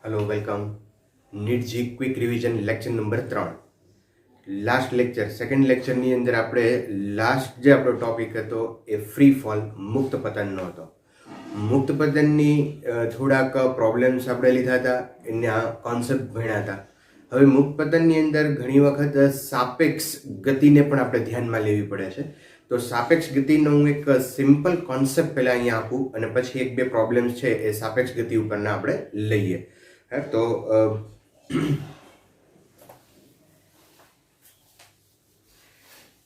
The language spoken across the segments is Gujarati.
हेलो वेलकम नीट जी quick revision lecture number 3 last lecture second लेक्चરની અંદર આપણે લાસ્ટ જે આપણો ટોપિક હતો એ ફ્રી ફોલ મુક્ત પતનનો હતો. મુક્ત પતનની થોડાક પ્રોબ્લેમ્સ આપણે લીધા હતા, એના કોન્સેપ્ટ ભણ્યા હતા. હવે મુક્ત પતનની અંદર ઘણી વખત સાપેક્ષ ગતિને પણ આપણે ધ્યાનમાં લેવી પડે છે. તો સાપેક્ષ ગતિનો હું એક સિમ્પલ કોન્સેપ્ટ પહેલાં અહીંયા આપું અને પછી એક બે પ્રોબ્લેમ્સ છે એ સાપેક્ષ ગતિ ઉપરના આપણે લઈએ. તો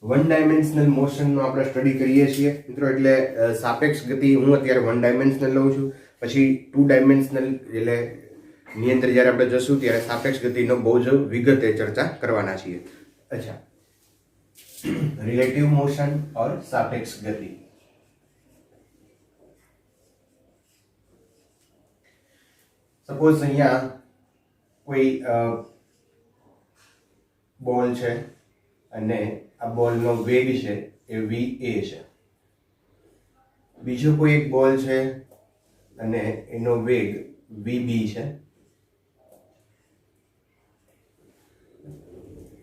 વન ડાયમેન્શનલ મોશનનો આપણે સ્ટડી કરીએ છીએ મિત્રો. એટલે સાપેક્ષ ગતિ હું અત્યારે વન ડાયમેન્શનલ લઉં છું, પછી 2 ડાયમેન્શનલ એટલે ની અંદર જ્યારે આપણે જશું ત્યારે સાપેક્ષ ગતિનો બહુ જ વિગતે ચર્ચા કરવાના છીએ. અચ્છા, રિલેટિવ મોશન ઓર સાપેક્ષ ગતિ. સપોઝ અહીંયા કોઈ બોલ છે અને આ બોલનો વેગ છે એ va છે. બીજો કોઈ એક બોલ છે અને એનો વેગ vb છે.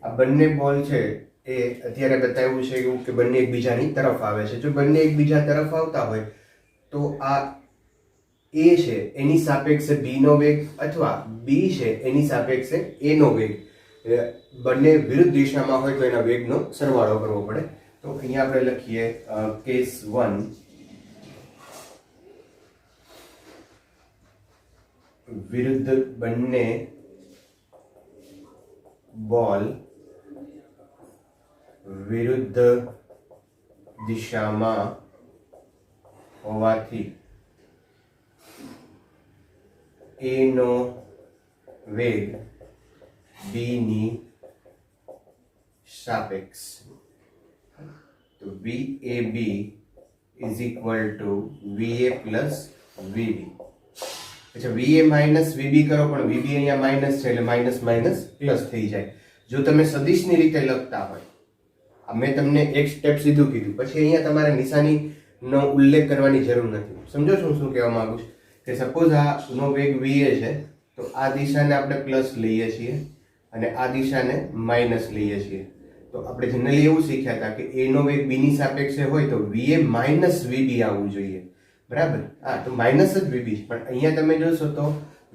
આ બંને બોલ છે એ અત્યારે બતાવ્યું છે એવું કે બંને એકબીજાની તરફ આવે છે. જો બંને એકબીજા તરફ આવતા હોય તો આ એ છે એની સાપેક્ષે b નો વેગ અથવા b છે એની સાપેક્ષે a નો વેગ, બંને વિરુદ્ધ દિશામાં હોય તો એના વેગનો સરવાળો કરવો પડે. તો અહીંયા આપણે લખીએ કેસ 1, વિરુદ્ધ બંને બોલ વિરુદ્ધ દિશામાં હોવાથી a નો વેગ b ની સાપેક્ષ. તો VAB is equal to VA plus VB. अच्छा, VA minus VB કરો પણ VB અહીંયા માઇનસ છે એટલે માઇનસ માઇનસ પ્લસ થઈ જાય. જો તમે સદિશની રીતે લખતા હોય, મેં તમને એક સ્ટેપ સીધું કીધું, પછી અહીંયા તમારે નિશાનીનો ઉલ્લેખ કરવાની જરૂર નથી. સમજો છો શું કહેવા માંગુ છું? કે સપોઝ આ નો વેગ VA છે તો આ દિશાને આપણે પ્લસ લઈએ છીએ અને આ દિશાને માઇનસ લઈએ છીએ. તો આપણે જનરલી એવું શીખ્યા હતા કે a નો વેગ b ની સાપેક્ષે હોય તો VA માઇનસ VB આવવું જોઈએ, બરાબર? હા, તો માઇનસ જ VB છે, પણ અહીંયા તમે જોશો તો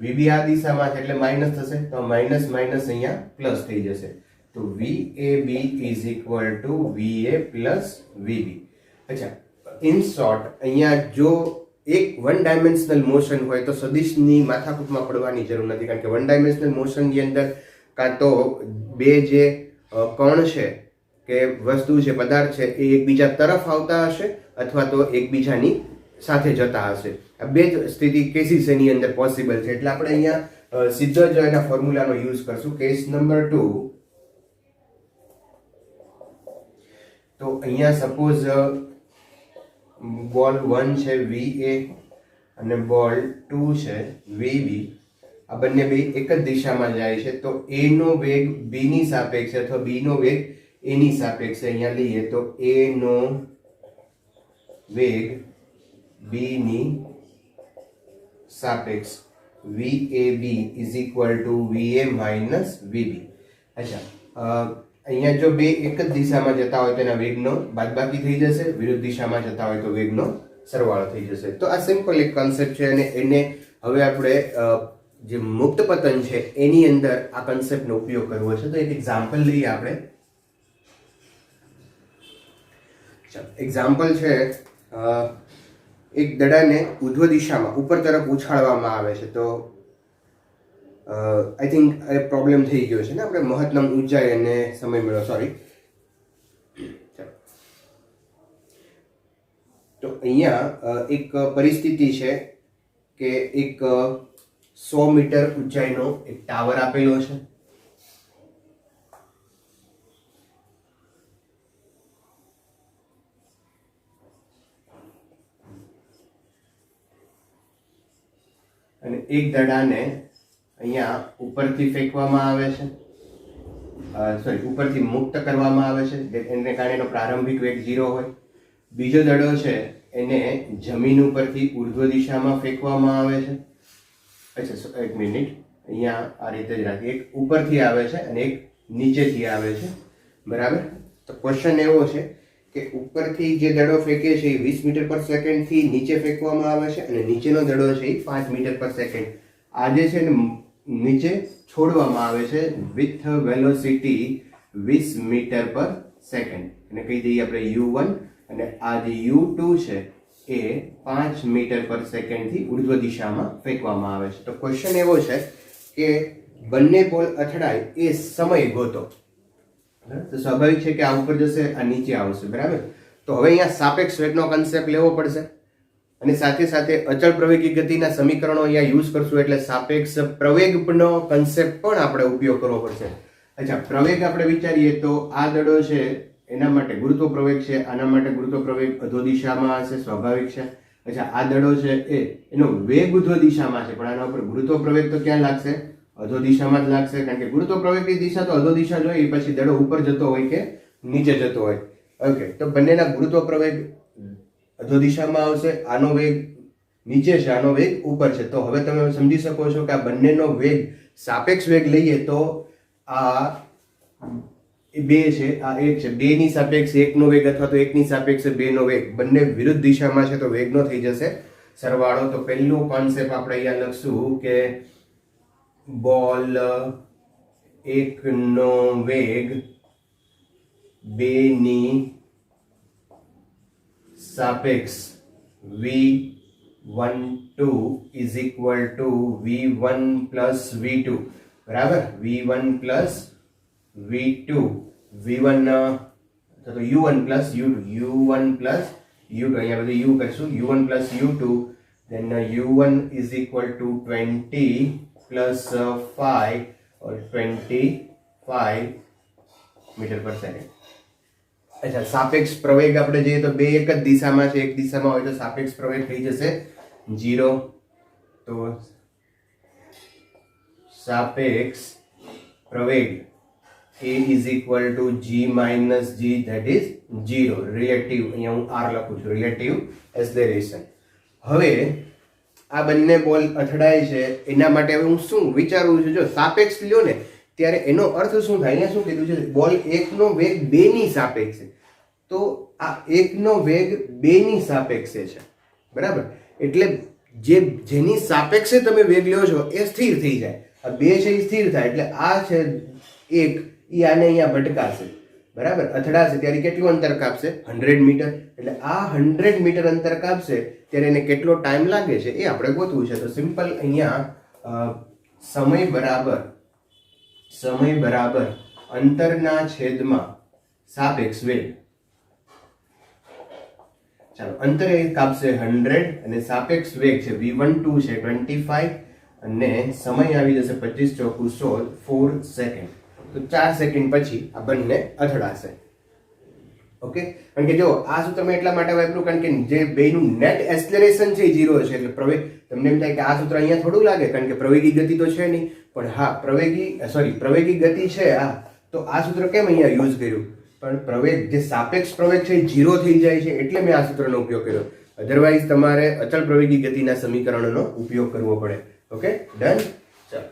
VB આ દિશામાં છે એટલે માઇનસ થશે, તો માઇનસ માઇનસ અહીંયા પ્લસ થઈ જશે. તો VAB is equal to VA plus VB. અચ્છા, ઇન શોર્ટ અહીંયા જો એક વન ડાયમેન્શનલ મોશન હોય તો સદિશની માથાકૂટમાં પડવાની જરૂર નથી, કારણ કે વન ડાયમેન્શનલ મોશનની અંદર કાં તો બે જે કણ છે કે વસ્તુ છે, પદાર્થ છે, એ એકબીજા તરફ આવતા હશે અથવા તો એકબીજાની સાથે જતા હશે. આ બે જ સ્થિતિ કેસીસ એની અંદર પોસિબલ છે. એટલે આપણે અહીંયા સીધો જ એના ફોર્મ્યુલાનો યુઝ કરશું. કેસ નંબર 2, તો અહીંયા સપોઝ બોલ 1 છે VA અને બોલ 2 છે VB. આ બંને બે એક જ દિશામાં જાય છે તો a નો વેગ b ની સાપેક્ષે અથવા b નો વેગ a ની સાપેક્ષે અહીંયા લઈએ તો a નો વેગ b ની સાપેક્ષ VAB is equal to VA minus VB. અચ્છા, અહીંયા જો બે એક જ દિશામાં જતા હોય તો એના વેગનો બાદબાકી થઈ જશે, વિરુદ્ધ દિશામાં જતા હોય તો વેગનો સરવાળો થઈ જશે. તો આ સિમ્પલ એક કોન્સેપ્ટ છે અને એને હવે આપણે જે મુક્ત પતન છે એની અંદર આ કોન્સેપ્ટનો ઉપયોગ કરવો છે. તો એક એક્ઝામ્પલ લઈએ આપણે. એક્ઝામ્પલ છે, એક દડાને ઉધ્વ દિશામાં ઉપર તરફ ઉછાળવામાં આવે છે. તો આઈ થિંક એ પ્રોબ્લેમ થઈ ગયો છે ને, આપણે મહત્તમ ઊંચાઈ અને સમય મેળવો, સોરી. તો અહીંયા એક પરિસ્થિતિ છે કે એક 100 મીટર ઊંચાઈનો એક ટાવર આપેલો છે. અને એક દડાને અહીંયા ઉપરથી ફેંકવામાં આવે છે, ઉપરથી મુક્ત કરવામાં આવે છે, એને કારણે એનો પ્રારંભિક વેગ 0 હોય. બીજો દડો છે એને જમીન ઉપરથી ઉર્ધ્વ દિશામાં ફેંકવામાં આવે છે અચ્છા એક મિનિટ, અહીંયા આ રીતે જ રાખીએ, એક ઉપરથી આવે છે અને એક નીચેથી આવે છે, બરાબર. તો ક્વેશ્ચન એવો છે કે ઉપરથી જે દડો ફેંકે છે એ 20 મીટર પર સેકન્ડ થી નીચે ફેંકવામાં આવે છે અને નીચેનો દડો છે એ 5 મીટર પર સેકન્ડ આ જે છે ને નીચે છોડવામાં આવે છે with velocity 20 metre per second, અને કહી દઈએ આપણે u1, અને આ જે u2 છે એ 5 મીટર પર સેકન્ડ થી ઉર્ધ્વ દિશામાં ફેંકવામાં આવે છે. તો ક્વેશ્ચન એવો છે કે બંને બોલ અથડાય એ સમય ગોતો. તો સ્વાભાવિક છે કે આ ઉપર જશે, આ નીચે આવશે, બરાબર. તો હવે અહીંયા સાપેક્ષ વેગનો કન્સેપ્ટ લેવો પડશે અને સાથે સાથે અચળ પ્રવેગી ગતિના સમીકરણો અહીંયા યુઝ કરશું, એટલે સાપેક્ષ પ્રવેગનો કન્સેપ્ટ પણ આપણે ઉપયોગ કરવો પડશે. અચ્છા, પ્રવેગ આપણે વિચારીએ તો આ દડો છે એના માટે ગુરુત્વ પ્રવેગ છે, આના માટે ગુરુત્વ પ્રવેગ અધો દિશામાં હશે, સ્વાભાવિક છે. અચ્છા, આ દડો છે એનો વેગ ઉર્ધ્વ દિશામાં છે, પણ આના ઉપર ગુરુત્વ પ્રવેગ તો ક્યાં લાગશે? અધો દિશામાં જ લાગશે, કારણ કે ગુરુત્વ પ્રવેગની દિશા તો અધો દિશા જોઈએ, પછી દડો ઉપર જતો હોય કે નીચે જતો હોય. ઓકે, તો બંનેના ગુરુત્વ પ્રવેગ અધો દિશામાં આવશે, આનો વેગ નીચે છે, આનો વેગ ઉપર છે. તો હવે તમે સમજી શકો છો કે આ બંનેનો વેગ સાપેક્ષ વેગ લઈએ તો આ બે છે, આ એક છે, બે ની સાપેક્ષે એકનો વેગ અથવા તો એકની સાપેક્ષે બે નો વેગ, બંને વિરુદ્ધ દિશામાં છે તો વેગનો થઈ જશે સરવાળો. તો પહેલું કોન્સેપ્ટ આપણે અહીંયા લખશું કે બોલ એકનો વેગ બેની સાપેક્ષ v12 is equal to v1 plus v2, બરાબર. v1 plus v2, v1 તો u1 plus u2, u1 plus u2, અહીંયા બધું u કરશું, u1 plus u2, then u1 is equal to 20 plus 5 or 25 metre per second. અચ્છા, સાપેક્ષ પ્રવેગ આપણે જોઈએ તો બે એક જ દિશામાં છે, એક દિશામાં હોય તો સાપેક્ષ પ્રવેગ થઈ જશે 0. તો સાપેક્ષ પ્રવેગ a is equal to g minus g, that is 0. Relative, અહીંયા હું r લખું છું, રિલેટિવ એક્સેલરેશન. હવે આ બંને બોલ અથડાય છે એના માટે હવે હું શું વિચારું છું, જો સાપેક્ષ લ્યો ને ત્યારે એનો અર્થ શું થાય? અહીંયા શું કીધું છે? બોલ એકનો વેગ બેની સાપેક્ષે, તો આ એકનો વેગ બેની સાપેક્ષે છે, બરાબર. એટલે જેની સાપેક્ષે તમે વેગ લ્યો છો એ સ્થિર થઈ જાય, આ બે છે એ સ્થિર થાય, એટલે આ છે એક ઈ આને અહીંયા ભટકાશે, બરાબર, અથડાશે ત્યારે કેટલું અંતર કાપશે? 100 મીટર. એટલે આ 100 મીટર અંતર કાપશે ત્યારે એને કેટલો ટાઈમ લાગે છે એ આપણે ગોતવું છે. તો સિમ્પલ અહીંયા સમય બરાબર અંતરના છેદમાં સાપેક્ષ વેગ. ચાલો, અંતર એ કાપશે 100 અને સાપેક્ષ વેગ છે v12 છે 25 અને સમય આવી જશે 25 ચોકુ 16, 4 સેકન્ડ. તો 4 સેકન્ડ પછી આ બંને અથડાશે. ઓકે, કારણ કે જો આ સૂત્ર મેં એટલા માટે વાપર્યું કારણ કે જે બેનું નેટ એક્સેલરેશન છે 0 છે, એટલે પ્રવેગ તમને એમ થાય કે આ સૂત્ર અહીંયા થોડું લાગે કારણ કે પ્રવેગી ગતિ તો છે નહીં, પણ હા પ્રવેગી ગતિ છે આ, તો આ સૂત્ર કેમ અહીંયા યુઝ કર્યું? પણ પ્રવેગ જે સાપેક્ષ પ્રવેગ છે 0 થઈ જાય છે એટલે મેં આ સૂત્રનો ઉપયોગ કર્યો, અધરવાઇઝ તમારે અચળ પ્રવેગી ગતિના સમીકરણોનો ઉપયોગ કરવો પડે. Okay, done. ચાલો,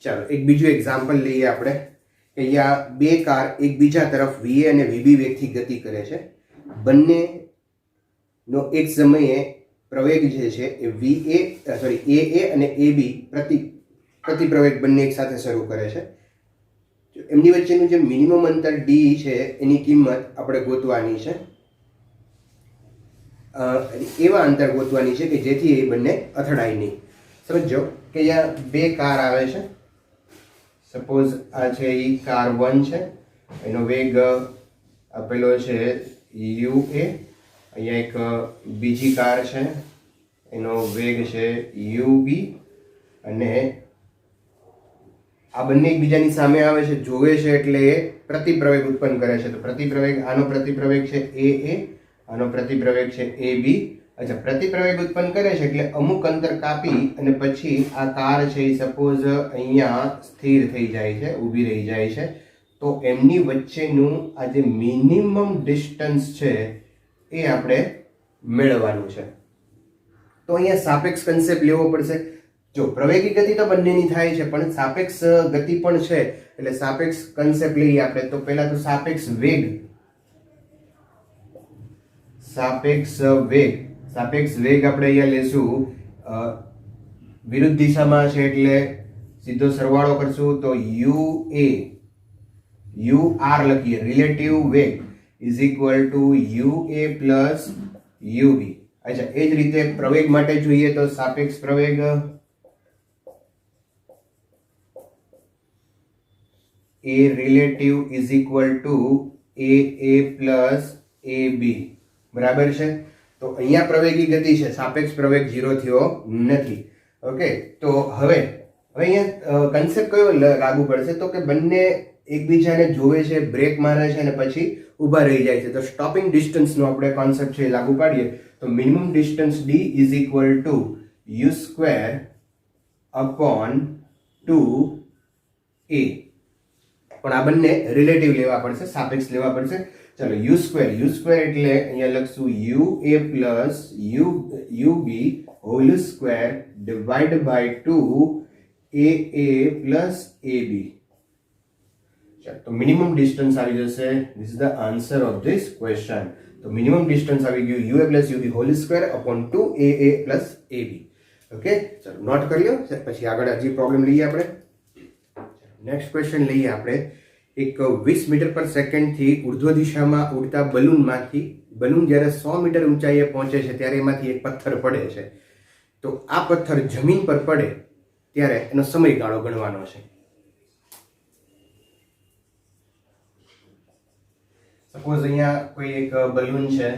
ચાલો એક બીજું એક્ઝામ્પલ લઈએ આપણે કે અહીંયા બે કાર એકબીજા તરફ VA અને VB વેગથી ગતિ કરે છે. બંનેનો એક સમયે પ્રવેગ જે છે એ AA અને AB પ્રતિ પ્રવેગ બંને એક સાથે શરૂ કરે છે. એમની વચ્ચેનું જે મિનિમમ અંતર D છે એની કિંમત આપણે ગોતવાની છે, એવા અંતર ગોતવાની છે કે જેથી એ બંને અથડાય નહીં. સમજો કે અહીંયા બે કાર આવે છે, સપોઝ આ છે એ કાર 1 છે, એનો વેગ આપેલો છે UA, અહીંયા એક બીજી કાર છે એનો વેગ છે UB, અને આ બંને એકબીજાની સામે આવે છે, જોવે છે એટલે એ પ્રતિપ્રવેગ ઉત્પન્ન કરે છે. તો પ્રતિપ્રવેગ, આનો પ્રતિપ્રવેગ છે AA, આનો પ્રતિપ્રવેગ છે AB અચ્છા, પ્રતિપ્રવેગ ઉત્પન્ન કરે છે એટલે અમુક અંતર કાપી અને પછી આ કાર છે એ સપોઝ અહીંયા સ્થિર થઈ જાય છે, ઊભી રહી જાય છે, તો એમની વચ્ચેનું આ જે મિનિમમ ડિસ્ટન્સ છે એ આપણે મેળવવાનું છે. તો અહીંયા સાપેક્ષ કન્સેપ્ટ લેવો પડશે. જો પ્રવેગી ગતિ તો બંનેની થાય છે, પણ સાપેક્ષ ગતિ પણ છે, એટલે સાપેક્ષ કન્સેપ્ટ લઈએ આપણે. તો પહેલા તો સાપેક્ષ વેગ આપણે અહીંયા લેશું. વિરુદ્ધ દિશામાં છે એટલે સીધો સરવાળો કરશું તો UR લખીએ, રિલેટિવ વેગ is equal two UA plus UB. અચ્છા, એ જ રીતે પ્રવેગ માટે જોઈએ તો સાપેક્ષ પ્રવેગ A relative is equal two AA plus AB. બરાબર છે. તો અહીંયા પ્રવેગી ગતિ છે, સાપેક્ષ પ્રવેગ 0 થયો નથી. ઓકે, તો હવે અહીંયા કન્સેપ્ટ કયો લાગુ પડશે? તો કે બંને એકબીજાને જોવે છે, બ્રેક મારે છે અને પછી ઊભા રહી જાય છે. તો સ્ટોપિંગ ડિસ્ટન્સ નો આપણે કોન્સેપ્ટ છે લાગુ પાડીએ તો minimum distance D is equal two U² upon 2A. પણ આ બંને રિલેટિવ લેવા પડશે, સાપેક્ષ લેવા પડશે. ચલો, U² એટલે અહીંયા લખશું UA plus UB whole square divide by 2AA plus AB. તો મિનિમમ ડિસ્ટન્સ આવી જશે. This is the answer of this question. તો મિનિમમ ડિસ્ટન્સ આવી ગયું UA plus UB whole square upon 2AA plus AB. Okay, ચલો નોટ કરી લો. પછી આગળ હજી પ્રોબ્લેમ લઈએ આપણે. નેક્સ્ટ ક્વેશ્ચન લઈએ આપણે. એક 20 મીટર પર સેકન્ડ થી ઉર્ધ્વ દિશામાં ઉડતા બલૂનમાંથી બલૂન જ્યારે 100 મીટર ઊંચાઈએ પહોંચે છે ત્યારે એમાંથી એક પથ્થર પડે છે. તો આ પથ્થર જમીન પર પડે ત્યારે એનો સમયગાળો ગણવાનો છે. સપોઝ અહીંયા કોઈ એક બલૂન છે,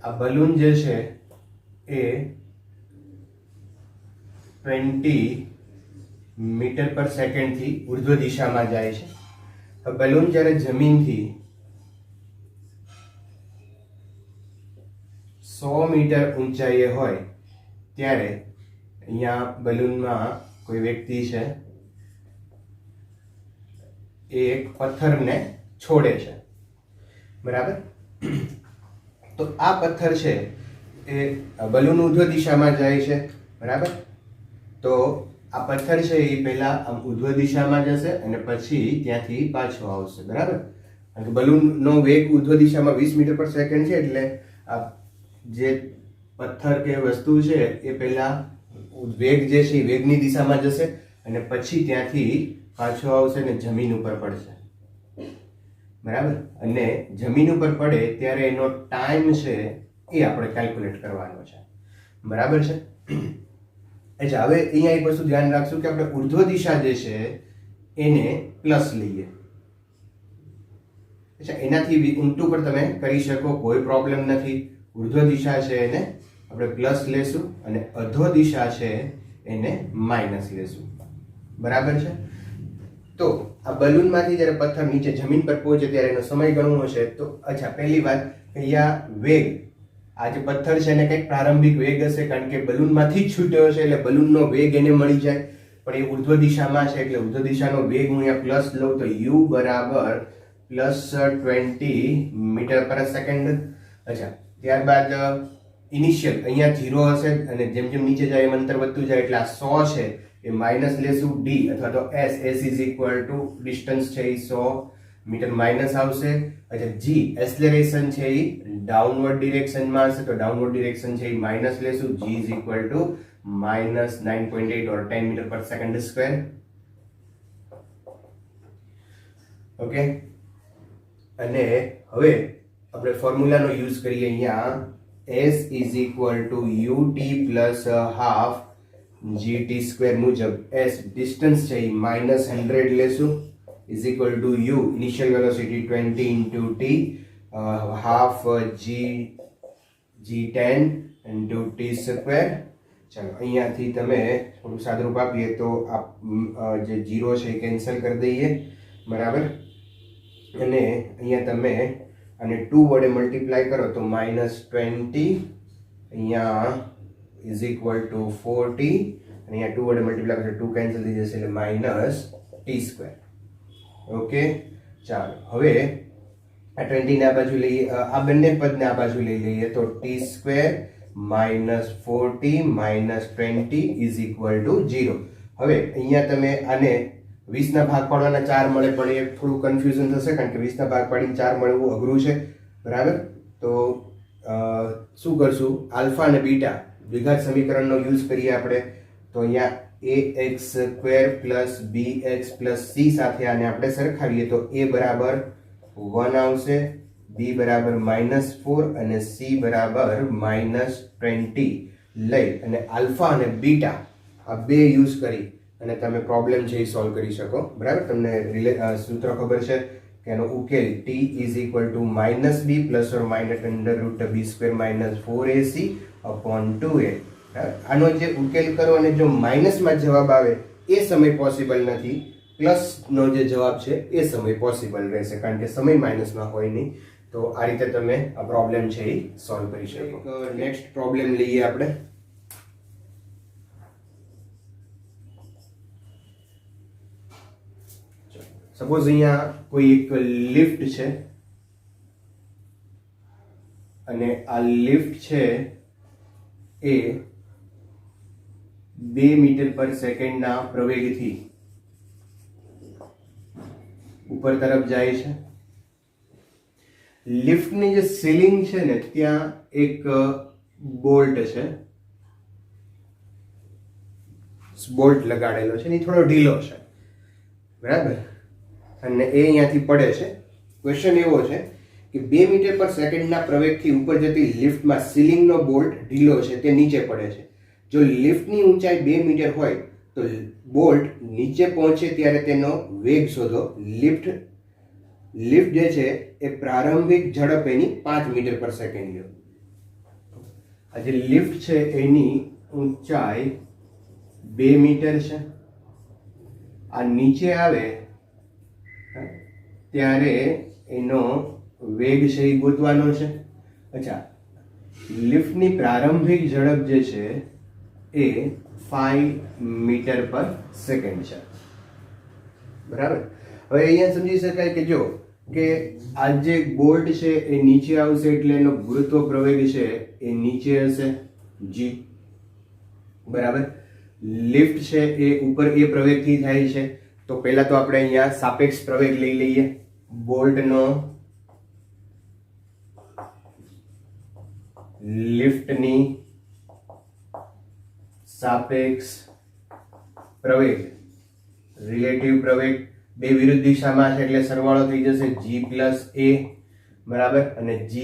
આ બલૂન જે છે એ 20 મીટર પર સેકન્ડ થી ઉર્ધ્વ દિશામાં જાય છે. બલૂન જ્યારે જમીનથી 100 મીટર ઊંચાઈએ હોય ત્યારે અહીંયા બલૂનમાં કોઈ વ્યક્તિ છે એ એક પથ્થરને છોડે છે. બરાબર? તો આ પથ્થર છે એ બલૂન ઉર્ધ્વ દિશામાં જાય છે. બરાબર? તો આ પથ્થર છે એ પહેલા આમ ઉર્ધ્વ દિશામાં જશે અને પછી ત્યાંથી પાછો આવશે. બરાબર? કારણ કે બલૂનનો વેગ ઉર્ધ્વ દિશામાં 20 મીટર પર સેકન્ડ છે, એટલે આ જે પથ્થર કે વસ્તુ છે એ પહેલા વેગ જે છે એ વેગની દિશામાં જશે અને પછી ત્યાંથી પાછો આવશે અને જમીન ઉપર પડશે. બરાબર? અને જમીન ઉપર પડે ત્યારે એનો ટાઈમ છે એ આપણે કેલ્ક્યુલેટ કરવાનો છે. બરાબર છે? અચ્છા, હવે અહીંયા એક વસ્તુ ધ્યાન રાખશું કે આપણે ઉર્ધ્વ દિશા જે છે એને પ્લસ લઈએ. અચ્છા, એનાથી ઊંટું પર તમે કરી શકો, કોઈ પ્રોબ્લેમ નથી. ઉર્ધ્વ દિશા છે એને આપણે પ્લસ લેશું અને અધો દિશા છે એને માઇનસ લેશું. બરાબર છે? તો આ બલૂનમાંથી જ્યારે પથ્થર નીચે જમીન પર પહોંચે ત્યારે એનો સમય ગણવો છે. તો અચ્છા, પહેલી વાત અહીંયા વેગ, આ જે પથ્થર છે એને કંઈક પ્રારંભિક વેગ હશે, કારણ કે બલૂનમાંથી જ છૂટ્યો છે એટલે બલૂનનો વેગ એને મળી જાય. પણ એ ઉર્ધ્વ દિશામાં છે એટલે ઉર્ધ્વ દિશાનો વેગ હું અહીંયા પ્લસ લઉં તો U બરાબર પ્લસ 20 મીટર પર સેકન્ડ. અચ્છા, ત્યારબાદ ઇનિશિયલ અહીંયા 0 હશે અને જેમ જેમ નીચે જાય એમ અંતર વધતું જાય એટલે આ 100 છે એ માઇનસ લેશું. D અથવા તો S is equal two distance છે એ 100 મીટર માઇનસ આવશે. અચ્છા, G એક્સેલરેશન છે એ ડાઉનવર્ડ ડિરેક્શનમાં હશે તો ડાઉનવર્ડ ડિરેક્શન છે એ માઇનસ લેશું. G is equal to minus 9.8 or 10 metre per second square. Okay, અને હવે આપણે ફોર્મ્યુલાનો યુઝ કરીએ અહીંયા. S is equal to UT plus half GT square મુજબ S ડિસ્ટન્સ છે એ માઇનસ 100 લેશું is equal to U initial velocity 20 into T half G10 into T square ચાલો અહીંયાથી તમે થોડું સાદરૂપ આપીએ તો જે 0 છે એ કેન્સલ કરી દઈએ, બરાબર. અને અહીંયા તમે અને 2 વડે મલ્ટીપ્લાય કરો તો -20 અહીંયા ઇઝ ઇક્વલ ટુ 40 અને અહીંયા 2 વડે મલ્ટીપ્લાય કરો 2 કેન્સલ થઈ જશે એટલે -t². ઓકે, ચાલો હવે આ 20 ને આ બાજુ લઈએ, આ બંને પદને આ બાજુ લઈ લઈએ તો t² -40 -20 ઇઝ ઇક્વલ ટુ 0. હવે અહીંયા તમે આને 20 ના ભાગ પાડવાના 4 મળે, પણ એ થોડું કન્ફ્યુઝન થશે કારણ કે 20 ના ભાગ પાડીને 4 મળવું અઘરું છે, બરાબર. તો શું કરશું, આલ્ફા અને બીટા દ્વિઘાત સમીકરણનો યુઝ કરીએ આપણે. તો અહીંયા ax² bx c સાથે આને આપણે સરખાવીએ તો a બરાબર 1 આવશે, b બરાબર -4 અને c બરાબર -20 લઈ અને આલ્ફા અને બીટા આ બે યુઝ કરી અને તમે પ્રોબ્લેમ છે એ સોલ્વ કરી શકો, બરાબર. તમને સૂત્ર ખબર છે કે એનો ઉકેલ t is equal two -b ± √b² - 4ac upon 2a. આનો જે ઉકેલ કરો અને જો માઇનસમાં જવાબ આવે એ સમય પોસિબલ નથી, પ્લસનો જે જવાબ છે એ સમય પોસિબલ રહેશે કારણ કે સમય માઇનસમાં હોય નહીં. તો આ રીતે તમે આ પ્રોબ્લેમ છે એ સોલ્વ કરી શકો. નેક્સ્ટ પ્રોબ્લેમ લઈએ આપણે. સપોઝ અહીંયા કોઈ એક લિફ્ટ છે અને આ લિફ્ટ છે એ 2 મીટર પર સેકન્ડના પ્રવેગથી ઉપર તરફ જાય છે. લિફ્ટની જે સીલિંગ છે ને ત્યાં એક બોલ્ટ છે, બોલ્ટ લગાડેલો છે ને થોડો ઢીલો છે, બરાબર. અને એ અહીંયાથી પડે છે. ક્વેશ્ચન એવો છે કે 2 મીટર પર સેકન્ડના પ્રવેગથી ઉપર જતી લિફ્ટમાં સીલિંગનો બોલ્ટ ઢીલો છે, તે નીચે પડે છે. જો લિફ્ટની ઊંચાઈ 2 મીટર હોય તો બોલ્ટ નીચે પહોંચે ત્યારે તેનો વેગ શોધો. લિફ્ટ જે છે એ પ્રારંભિક ઝડપ એની 5 મીટર પર સેકન્ડ લ્યો. આ જે લિફ્ટ છે એની ઊંચાઈ 2 મીટર છે. આ નીચે આવે ત્યારે એનો વેગ છે એ ગોતવાનો છે. અચ્છા, લિફ્ટની પ્રારંભિક ઝડપ જે છે એ 5 મીટર પર સેકન્ડ છે, બરાબર. હવે અહીંયા સમજી શકાય કે જો કે આ જે બોલ્ટ છે એ નીચે આવશે એટલે એનો ગુરુત્વ પ્રવેગ છે એ નીચે હશે g, બરાબર. લિફ્ટ છે એ ઉપર એ પ્રવેગથી થાય છે તો પહેલા તો આપણે અહીંયા સાપેક્ષ પ્રવેગ લઈ લઈએ. બોલ્ટનો લિફ્ટની સાપેક્ષ પ્રવેગ, રિલેટિવ પ્રવેગ, બે વિરુદ્ધ દિશામાં છે એટલે સરવાળો થઈ જશે g + a, બરાબર. અને g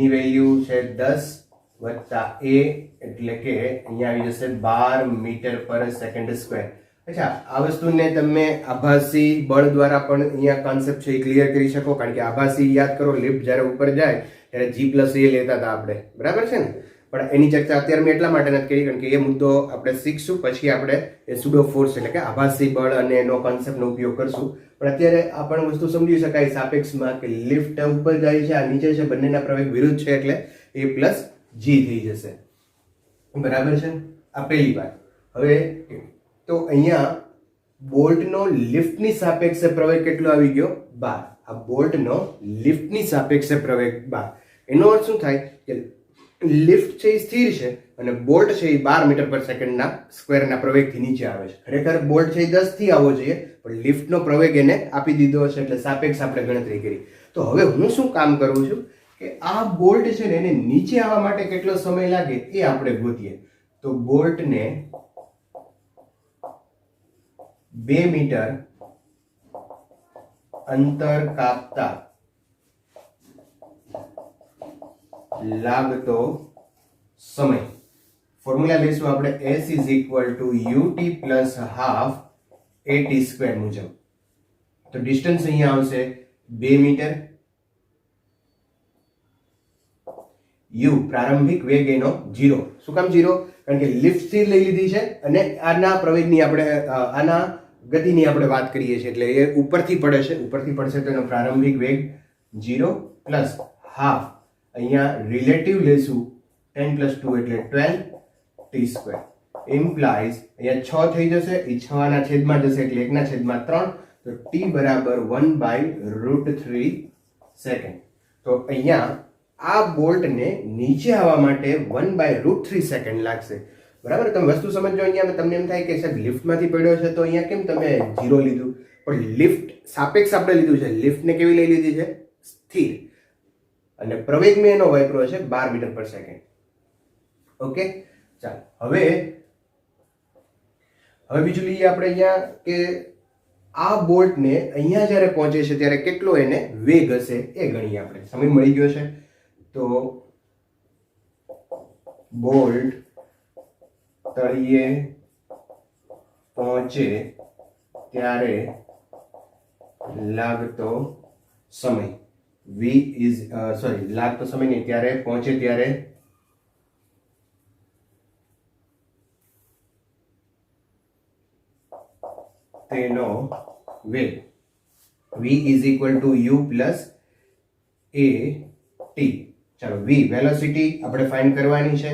ની વેલ્યુ છે 10 વત્તા a એટલે કે અહીંયા આવી જશે 12 મીટર પર સેકન્ડ સ્ક્વેર. અચ્છા, આ વસ્તુને તમે આભાસી બળ દ્વારા પણ અહીંયા કોન્સેપ્ટ છે એ ક્લિયર કરી શકો કારણ કે આભાસી યાદ કરો, લિફ્ટ જ્યારે ઉપર જાય ત્યારે g + a લેતા હતા આપણે, બરાબર છે ને. પણ એની ચર્ચા અત્યારે મેં એટલા માટે નથી કરી કારણ કે એ મુદ્દો આપણે શીખશું, પછી આપણે એ સુડો ફોર્સ એટલે કે આભાસી બળ અને એનો કોન્સેપ્ટનો ઉપયોગ કરશું. પણ અત્યારે આ પણ વસ્તુ સમજી શકાય સાપેક્ષમાં કે લિફ્ટ ઉપર જાય છે, આ નીચે છે, બંનેના પ્રવેગ વિરુદ્ધ છે એટલે a + g થઈ જશે, બરાબર છે. આ પહેલી વાત. હવે તો અહીંયા બોલ્ટનો લિફ્ટની સાપેક્ષે પ્રવેગ કેટલો આવી ગયો? 12. આ બોલ્ટનો લિફ્ટની સાપેક્ષે પ્રવેગ 12. એનો અર્થ શું થાય કે લિફ્ટ છે એ સ્થિર છે અને બોલ્ટ છે એ 12 મીટર પર સેકન્ડના સ્ક્વેરના પ્રવેગથી નીચે આવે છે. ખરેખર બોલ્ટ છે એ 10 થી આવવો જોઈએ પણ લિફ્ટનો પ્રવેગ એને આપી દીધો છે એટલે સાપેક્ષ આપણે ગણતરી કરી. તો હવે હું શું કામ કરું છું કે આ બોલ્ટ છે ને એને નીચે આવવા માટે કેટલો સમય લાગે એ આપણે ગોતીએ. તો બોલ્ટને 2 મીટર અંતર કાપતા લાગતો સમય, ફોર્મ્યુલા લઈશું આપણે s = ut + ½ at² મુજબ. તો ડિસ્ટન્સ અહીંયા આવશે 2 મીટર, u પ્રારંભિક વેગ એનો 0. શું કામ 0? કારણ કે લિફ્ટ સ્થિર લઈ લીધી છે અને આના પ્રવેગની આપણે આના ગતિની આપણે વાત કરીએ છીએ, એટલે એ ઉપરથી પડે છે, ઉપરથી પડશે તો એનો પ્રારંભિક વેગ 0 પ્લસ હાફ, અહીંયા રિલેટિવ લેશું 10 પ્લસ 2 એટલે 12 t સ્ક્વેર ઇમ્પ્લાઇઝ અહીંયા 6 થઈ જશે, એ 6 ના છેદમાં જશે એટલે 1 ના છેદમાં 3, તો t બરાબર 1/√3 સેકન્ડ. તો અહીંયા આ બોલ્ટને નીચે આવવા માટે 1/√3 સેકન્ડ લાગશે. બરાબર, તમે વસ્તુ સમજો. અહીંયા તમને એમ થાય કે સાહેબ લિફ્ટમાંથી પડ્યો છે તો અહીંયા કેમ તમે 0 લીધું, પણ લિફ્ટ સાપેક્ષ આપણે લીધું છે. લિફ્ટને કેવી લઈ લીધી છે? સ્થિર. અને પ્રવેગ મેં એનો વાપર્યો છે 12 મીટર પર સેકન્ડ. ઓકે, ચાલો હવે બીજું લઈએ આપણે અહીંયા કે આ બોલ્ટને અહીંયા જ્યારે પહોંચે છે ત્યારે કેટલો એને વેગ હશે એ ગણીએ આપણે. સમય મળી ગયો છે. તો બોલ્ટ તળિયે પહોંચે ત્યારે લાગતો સમય લાગતો સમય નહીં, ત્યારે પહોંચે ત્યારે તેનો વેગ v is equal to u plus a t. ચાલો, v વેલોસિટી આપણે ફાઇન્ડ કરવાની છે,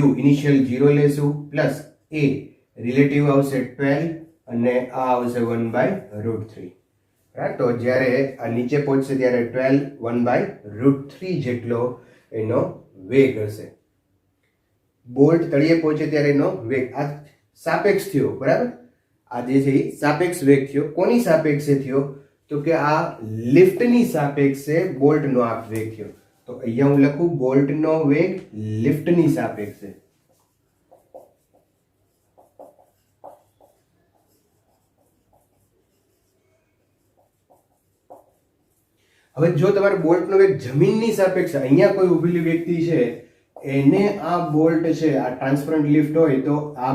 u ઇનિશિયલ 0 લેશું, પ્લસ a રિલેટિવ આવશે 12 અને આ આવશે 1/√3. રાઈટ, તો જ્યારે આ નીચે પહોંચશે ત્યારે 12 1/√3 જેટલો એનો વેગ હશે. બોલ્ટ તળિયે પહોંચે ત્યારે એનો વેગ આ સાપેક્ષ થયો. બરાબર, આ જે છે એ સાપેક્ષ વેગ થયો. કોની સાપેક્ષે થયો? તો કે આ લિફ્ટની સાપેક્ષે બોલ્ટનો આ વેગ થયો. તો અહીંયા હું લખું બોલ્ટનો વેગ લિફ્ટની સાપેક્ષે. હવે જો તમારે બોલ્ટનો વેગ જમીનની સાપેક્ષે, અહીંયા કોઈ ઊભેલી વ્યક્તિ છે એને આ બોલ્ટ છે, આ ટ્રાન્સપરન્ટ લિફ્ટ હોય તો આ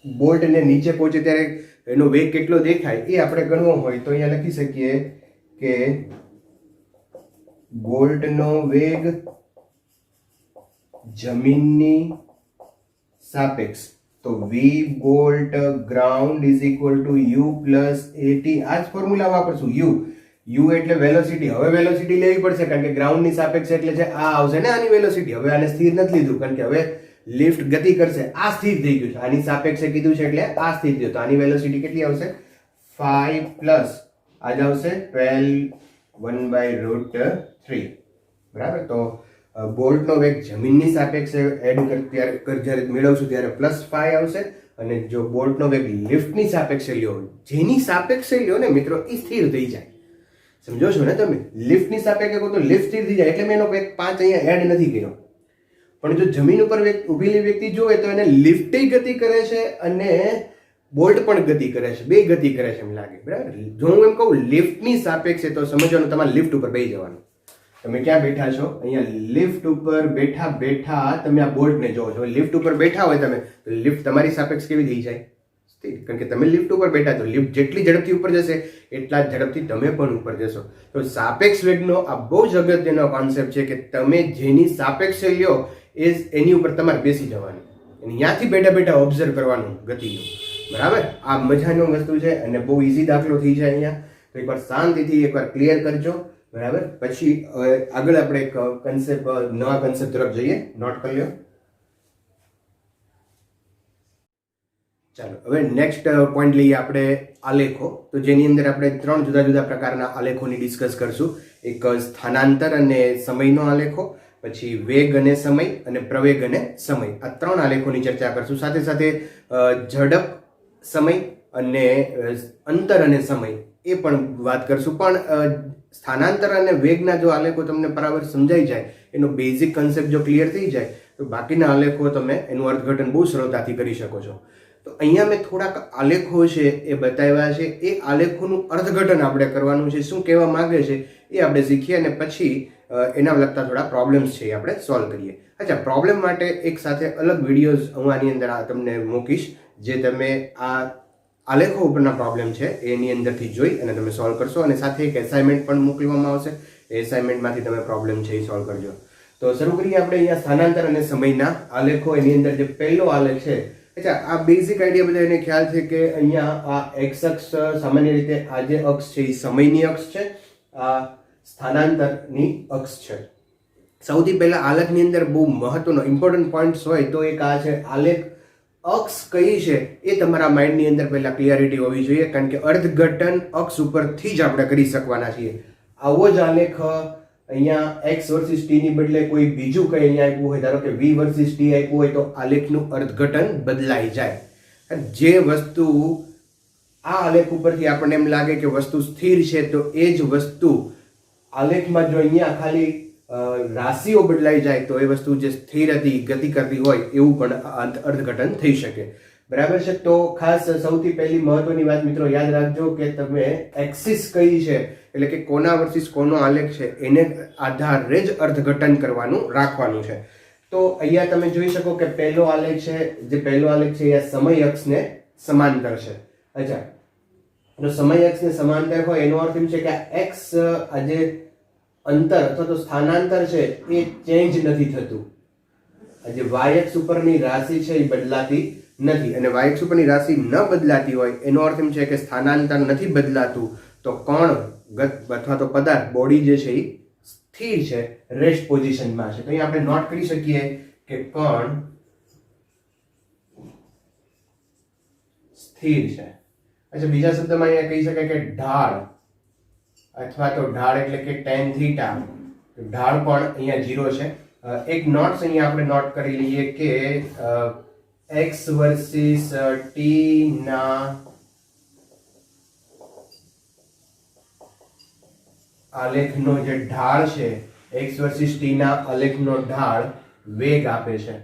બોલ્ટને નીચે પહોંચે ત્યારે એનો વેગ કેટલો દેખાય એ આપણે ગણવો હોય તો અહીંયા લખી શકીએ કે બોલ્ટનો વેગ જમીનની સાપેક્ષ. તો v bolt ground is equal to u plus at. આ જ ફોર્મ્યુલા વાપરશું. u એટલે વેલોસિટી. હવે વેલોસિટી લેવી પડશે કારણ કે ગ્રાઉન્ડની સાપેક્ષ એટલે છે આ આવશે ને આની વેલોસિટી. હવે આને સ્થિર નથી લીધું કારણ કે હવે લિફ્ટ ગતિ કરશે, આ સ્થિર થઈ ગયું છે. આની સાપેક્ષે કીધું છે એટલે આ સ્થિર થયું. તો આની વેલોસિટી કેટલી આવશે? 5 પ્લસ આ જ આવશે 12 1/√3. બરાબર, તો બોલ્ટનો વેગ જમીનની સાપેક્ષે એડ જ્યારે મેળવશું ત્યારે +5 આવશે, અને જો બોલ્ટનો વેગ લિફ્ટની સાપેક્ષે લ્યો, જેની સાપેક્ષે લ્યો ને મિત્રો એ સ્થિર થઈ જાય. સમજો છો ને તમે? લિફ્ટની સાપેક્ષે કહો તો લિફ્ટ સ્થિર થઈ જાય, એટલે મેં એનો વેગ 5 અહીંયા એડ નથી કર્યો. પણ જો જમીન ઉપર ઊભેલી વ્યક્તિ જોવે તો એને લિફ્ટ ગતિ કરે છે અને બોલ્ટ પણ ગતિ કરે છે, બે ગતિ કરે છે એમ લાગે. બરાબર, જો હું એમ કહું લિફ્ટની સાપેક્ષે તો સમજવાનું તમારે લિફ્ટ ઉપર બેસી જવાનું. તમે ક્યાં બેઠા છો? અહીંયા લિફ્ટ ઉપર બેઠા તમે આ બોલ્ટને જોવો છો. લિફ્ટ ઉપર બેઠા હોય તમે તો લિફ્ટ તમારી સાપેક્ષ કેવી થઈ જાય? સ્થિર. કારણ કે તમે લિફ્ટ ઉપર બેઠા તો લિફ્ટ જેટલી ઝડપથી ઉપર જશે એટલા જ ઝડપથી તમે પણ ઉપર જશો. તો સાપેક્ષ વેગનો આ બહુ જ અગત્યનો કોન્સેપ્ટ છે કે તમે જેની સાપેક્ષે લ્યો એની ઉપર તમારે બેસી જવાનું, ત્યાંથી બેઠા ઓબ્ઝર્વ કરવાનું ગતિનું. બરાબર, આ મજાનો વસ્તુ છે અને બહુ ઇઝી દાખલો થઈ જાય અહીંયા. તો એકવાર શાંતિથી એકવાર ક્લિયર કરજો. બરાબર, પછી આગળ આપણે એક નવા કન્સેપ્ટ તરફ જઈએ. નોટ કરી લો. ચાલો, હવે નેક્સ્ટ પોઈન્ટ લઈએ આપણે આલેખો. તો જેની અંદર આપણે 3 જુદા જુદા પ્રકારના આલેખોની ડિસ્કસ કરશું. એક સ્થાનાંતર અને સમયનો આલેખો, પછી વેગ અને સમય, અને પ્રવેગ અને સમય. આ 3 આલેખોની ચર્ચા કરશું. સાથે સાથે ઝડપ, સમય અને અંતર અને સમય એ પણ વાત કરશું. પણ સ્થાનાંતર અને વેગના જો આલેખો તમને બરાબર સમજાઈ જાય, એનો બેઝિક કન્સેપ્ટ જો ક્લિયર થઈ જાય તો બાકીના આલેખો તમે એનું અર્થઘટન બહુ સરળતાથી કરી શકો છો. તો અહીંયા મેં થોડાક આલેખો છે એ બતાવ્યા છે. એ આલેખોનું અર્થઘટન આપણે કરવાનું છે, શું કહેવા માંગે છે એ આપણે શીખીએ અને પછી એના લગતા થોડા પ્રોબ્લેમ્સ છે એ આપણે સોલ્વ કરીએ. અચ્છા, પ્રોબ્લેમ માટે એક સાથે અલગ વિડીયોઝ હું આની અંદર તમને મૂકીશ, જે તમે આ આલેખો ઉપરના પ્રોબ્લેમ છે એની અંદરથી જોઈ અને તમે સોલ્વ કરશો. અને સાથે એક એસાઇનમેન્ટ પણ મોકલવામાં આવશે. એ એસાઇનમેન્ટમાંથી તમે પ્રોબ્લેમ છે એ સોલ્વ કરજો. તો શરૂ કરીએ આપણે અહીંયા સ્થાનાંતર અને સમયના આલેખો. એની અંદર જે પહેલો આલેખ છે, અચ્છા આ બેઝિક આઈડિયા બધા એને ખ્યાલ છે કે અહીંયા આ એક્સ અક્ષ સામાન્ય રીતે આ જે અક્ષ છે એ સમયની અક્ષ છે, આ સ્થાનાંતરની અક્ષ છે. સૌથી પહેલા આલેખની અંદર બહુ મહત્વનો ઇમ્પોર્ટન્ટ પોઈન્ટ્સ હોય તો એક આ છે આલેખ અક્ષ કઈ છે એ તમારા માઇન્ડની અંદર પહેલા ક્લિયરિટી હોવી જોઈએ, કારણ કે અર્થઘટન અક્ષ ઉપરથી જ આપણે કરી શકવાના છીએ. આવો જ આલેખ અહીંયા x વર્સિસ t ની બદલે કોઈ બીજું કંઈ અહીંયા આપ્યું હોય, ધારો કે v વર્સિસ t આપ્યું હોય, તો આલેખનું અર્થઘટન બદલાઈ જાય. જે વસ્તુ આ આલેખ ઉપરથી આપણને એમ લાગે કે વસ્તુ સ્થિર છે, તો એ જ વસ્તુ આલેખમાં જો અહીંયા ખાલી રાશિઓ બદલાઈ જાય તો એ વસ્તુ જે સ્થિર હતી, ગતિ કરતી હોય એવું પણ અર્થઘટન થઈ શકે. બરાબર છે. તો ખાસ સૌથી પહેલી મહત્વની વાત મિત્રો યાદ રાખજો કે તમે એક્સિસ કઈ છે, એટલે કે કોના વર્સિસ કોનો આલેખ છે, એને આધારે જ અર્થઘટન કરવાનું રાખવાનું છે. તો અહીંયા તમે જોઈ શકો કે પહેલો આલેખ છે, જે પહેલો આલેખ છે એ સમય અક્ષને સમાંતર છે. અચ્છા, તો સમય અક્ષને સમાંતર હોય એનો અર્થ એમ છે કે આ એક્સ આજે અંતર અથવા તો સ્થાનાંતર છે એ ચેન્જ નથી થતું. આજે વાય અક્ષ ઉપરની રાશિ છે એ બદલાતી નથી, અને વાય અક્ષ ઉપરની રાશિ ન બદલાતી હોય એનો અર્થ એમ છે કે સ્થાનાંતર નથી બદલાતું, તો કણ અથવા તો પદાર્થ બોડી જે છે એ સ્થિર છે, રેસ્ટ પોઝિશનમાં છે. તો અહીંયા આપણે નોટ કરી શકીએ કે કણ સ્થિર છે. અચ્છા, બીજા શબ્દમાં અહીંયા કહી શકાય કે ઢાળ અથવા તો ઢાળ એટલે કે tan થીટા, ઢાળ પણ અહીંયા 0 છે. એક નોટ્સ અહીંયા આપણે નોટ કરી લઈએ કે x વર્સિસ t ના આલેખનો જે ઢાળ છે, x વર્સિસ t ના આલેખનો ઢાળ વેગ આપે છે.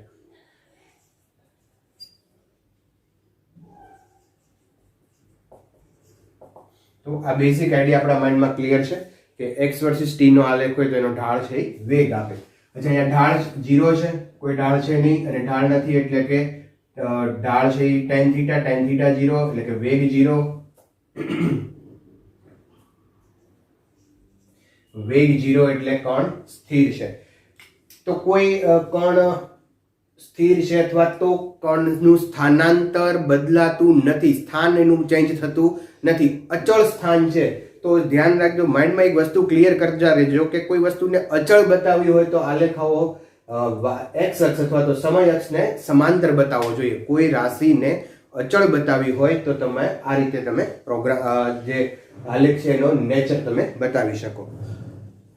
તો આ બેઝિક આઈડિયા આપણા માઇન્ડમાં ક્લિયર છે કે x વર્સિસ t નો આલેખ હોય તો એનો ઢાળ છે એ વેગ આપે. અચ્છા, અહીંયા ઢાળ 0 છે, કોઈ ઢાળ છે નહીં, અને ઢાળ નથી એટલે કે ઢાળ છે એ tan થીટા 0 એટલે કે વેગ 0, વેગ 0 એટલે કણ સ્થિર છે. તો કોઈ કણ સ્થિર છે અથવા તો કણનું સ્થાનાંતર બદલાતું નથી, સ્થાન એનું ચેન્જ થતું નથી, અચળ સ્થાન છે. તો ધ્યાન રાખજો, માઇન્ડમાં એક વસ્તુ ક્લિયર કરતા રહેજો કે કોઈ વસ્તુને અચળ બતાવી હોય તો આલેખાઓ એક્સ અક્ષ અથવા તો સમય અક્ષને સમાંતર બતાવવો જોઈએ. કોઈ રાશિને અચળ બતાવી હોય તો તમે આ રીતે તમે પ્રોગ્રામ જે આલેખ છે એનો નેચર તમે બતાવી શકો.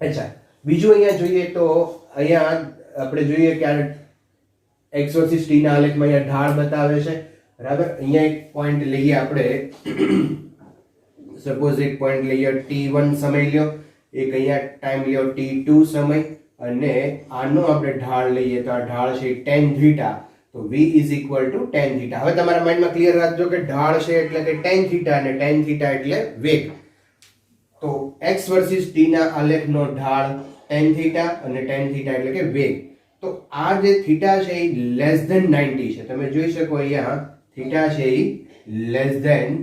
અચ્છા, બીજું અહીંયા જોઈએ તો અહીંયા આપણે જોઈએ કે આ x વર્સિસ t ના આલેખમાં અહીંયા ઢાળ બતાવે છે. બરાબર, અહીંયા એક પોઈન્ટ લઈએ આપણે, સપોઝ એક પોઈન્ટ લઈએ t1 સમય લ્યો, એક અહીંયા ટાઈમ લ્યો t2 સમય, અને આનો આપણે ઢાળ લઈએ તો આ ઢાળ છે tan થીટા, તો v tan થીટા. હવે તમારા માઇન્ડમાં ક્લિયર રાખજો કે ઢાળ છે એટલે કે tan થીટા, અને tan થીટા એટલે વેગ. તો x વર્સિસ t ના આલેખનો ઢાળ tan થીટા, અને tan થીટા એટલે કે વેગ. તો આ જે થીટા છે એ લેસ ધેન 90 છે. તમે જોઈ શકો અહીંયા થીટા છે એ લેસ ધેન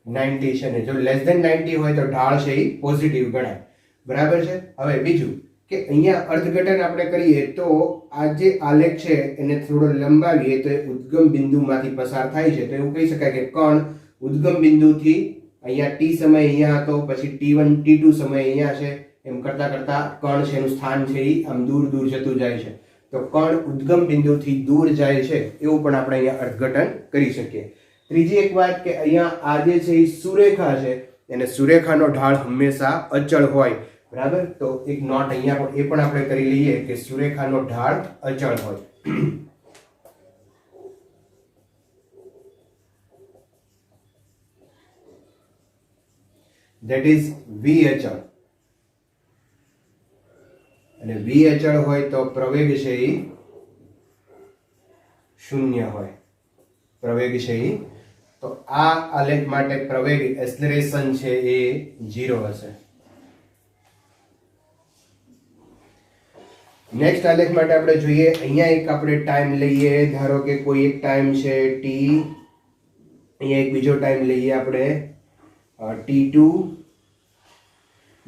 90 છે, ને જો લેસ ધેન 90 હોય તો ઢાળ છે એ પોઝિટિવ ગણાય. બરાબર છે. હવે બીજું કે અહીંયા અર્થઘટન આપણે કરીએ તો આ જે આલેખ છે એને થોડો લંબાવીએ તો એ ઉદ્ગમ બિંદુમાંથી પસાર થાય છે. તો એવું કહી શકાય કે કણ ઉદ્ગમ બિંદુથી અહીંયા t સમય અહીંયા હતો, પછી t1 t2 સમય અહીંયા છે, એમ કરતા કરતા કણ છે એનું સ્થાન છે એ આમ દૂર દૂર જતું જાય છે. તો કણ ઉદ્ગમ બિંદુથી દૂર જાય છે એવું પણ આપણે અહીંયા અર્થઘટન કરી શકીએ. ત્રીજી એક વાત કે અહીંયા આ જે છે એ સુરેખા છે, અને સુરેખાનો ઢાળ હંમેશા અચળ હોય. બરાબર, તો એક નોટ અહીંયા પણ એ પણ આપણે કરી લઈએ કે સુરેખાનો ઢાળ અચળ હોય. that is v અચળ, અને v અચળ હોય તો પ્રવેગ છે એ શૂન્ય હોય. પ્રવેગ છે એ, તો આ આલેખ માટે પ્રવેગ એક્સલરેશન છે એ 0 હશે. નેક્સ્ટ આલેખ માટે આપણે જોઈએ, અહીંયા એક આપણે ટાઈમ લઈએ, ધારો કે કોઈ એક ટાઈમ છે t, અહીંયા એક બીજો ટાઈમ લઈએ આપણે t2.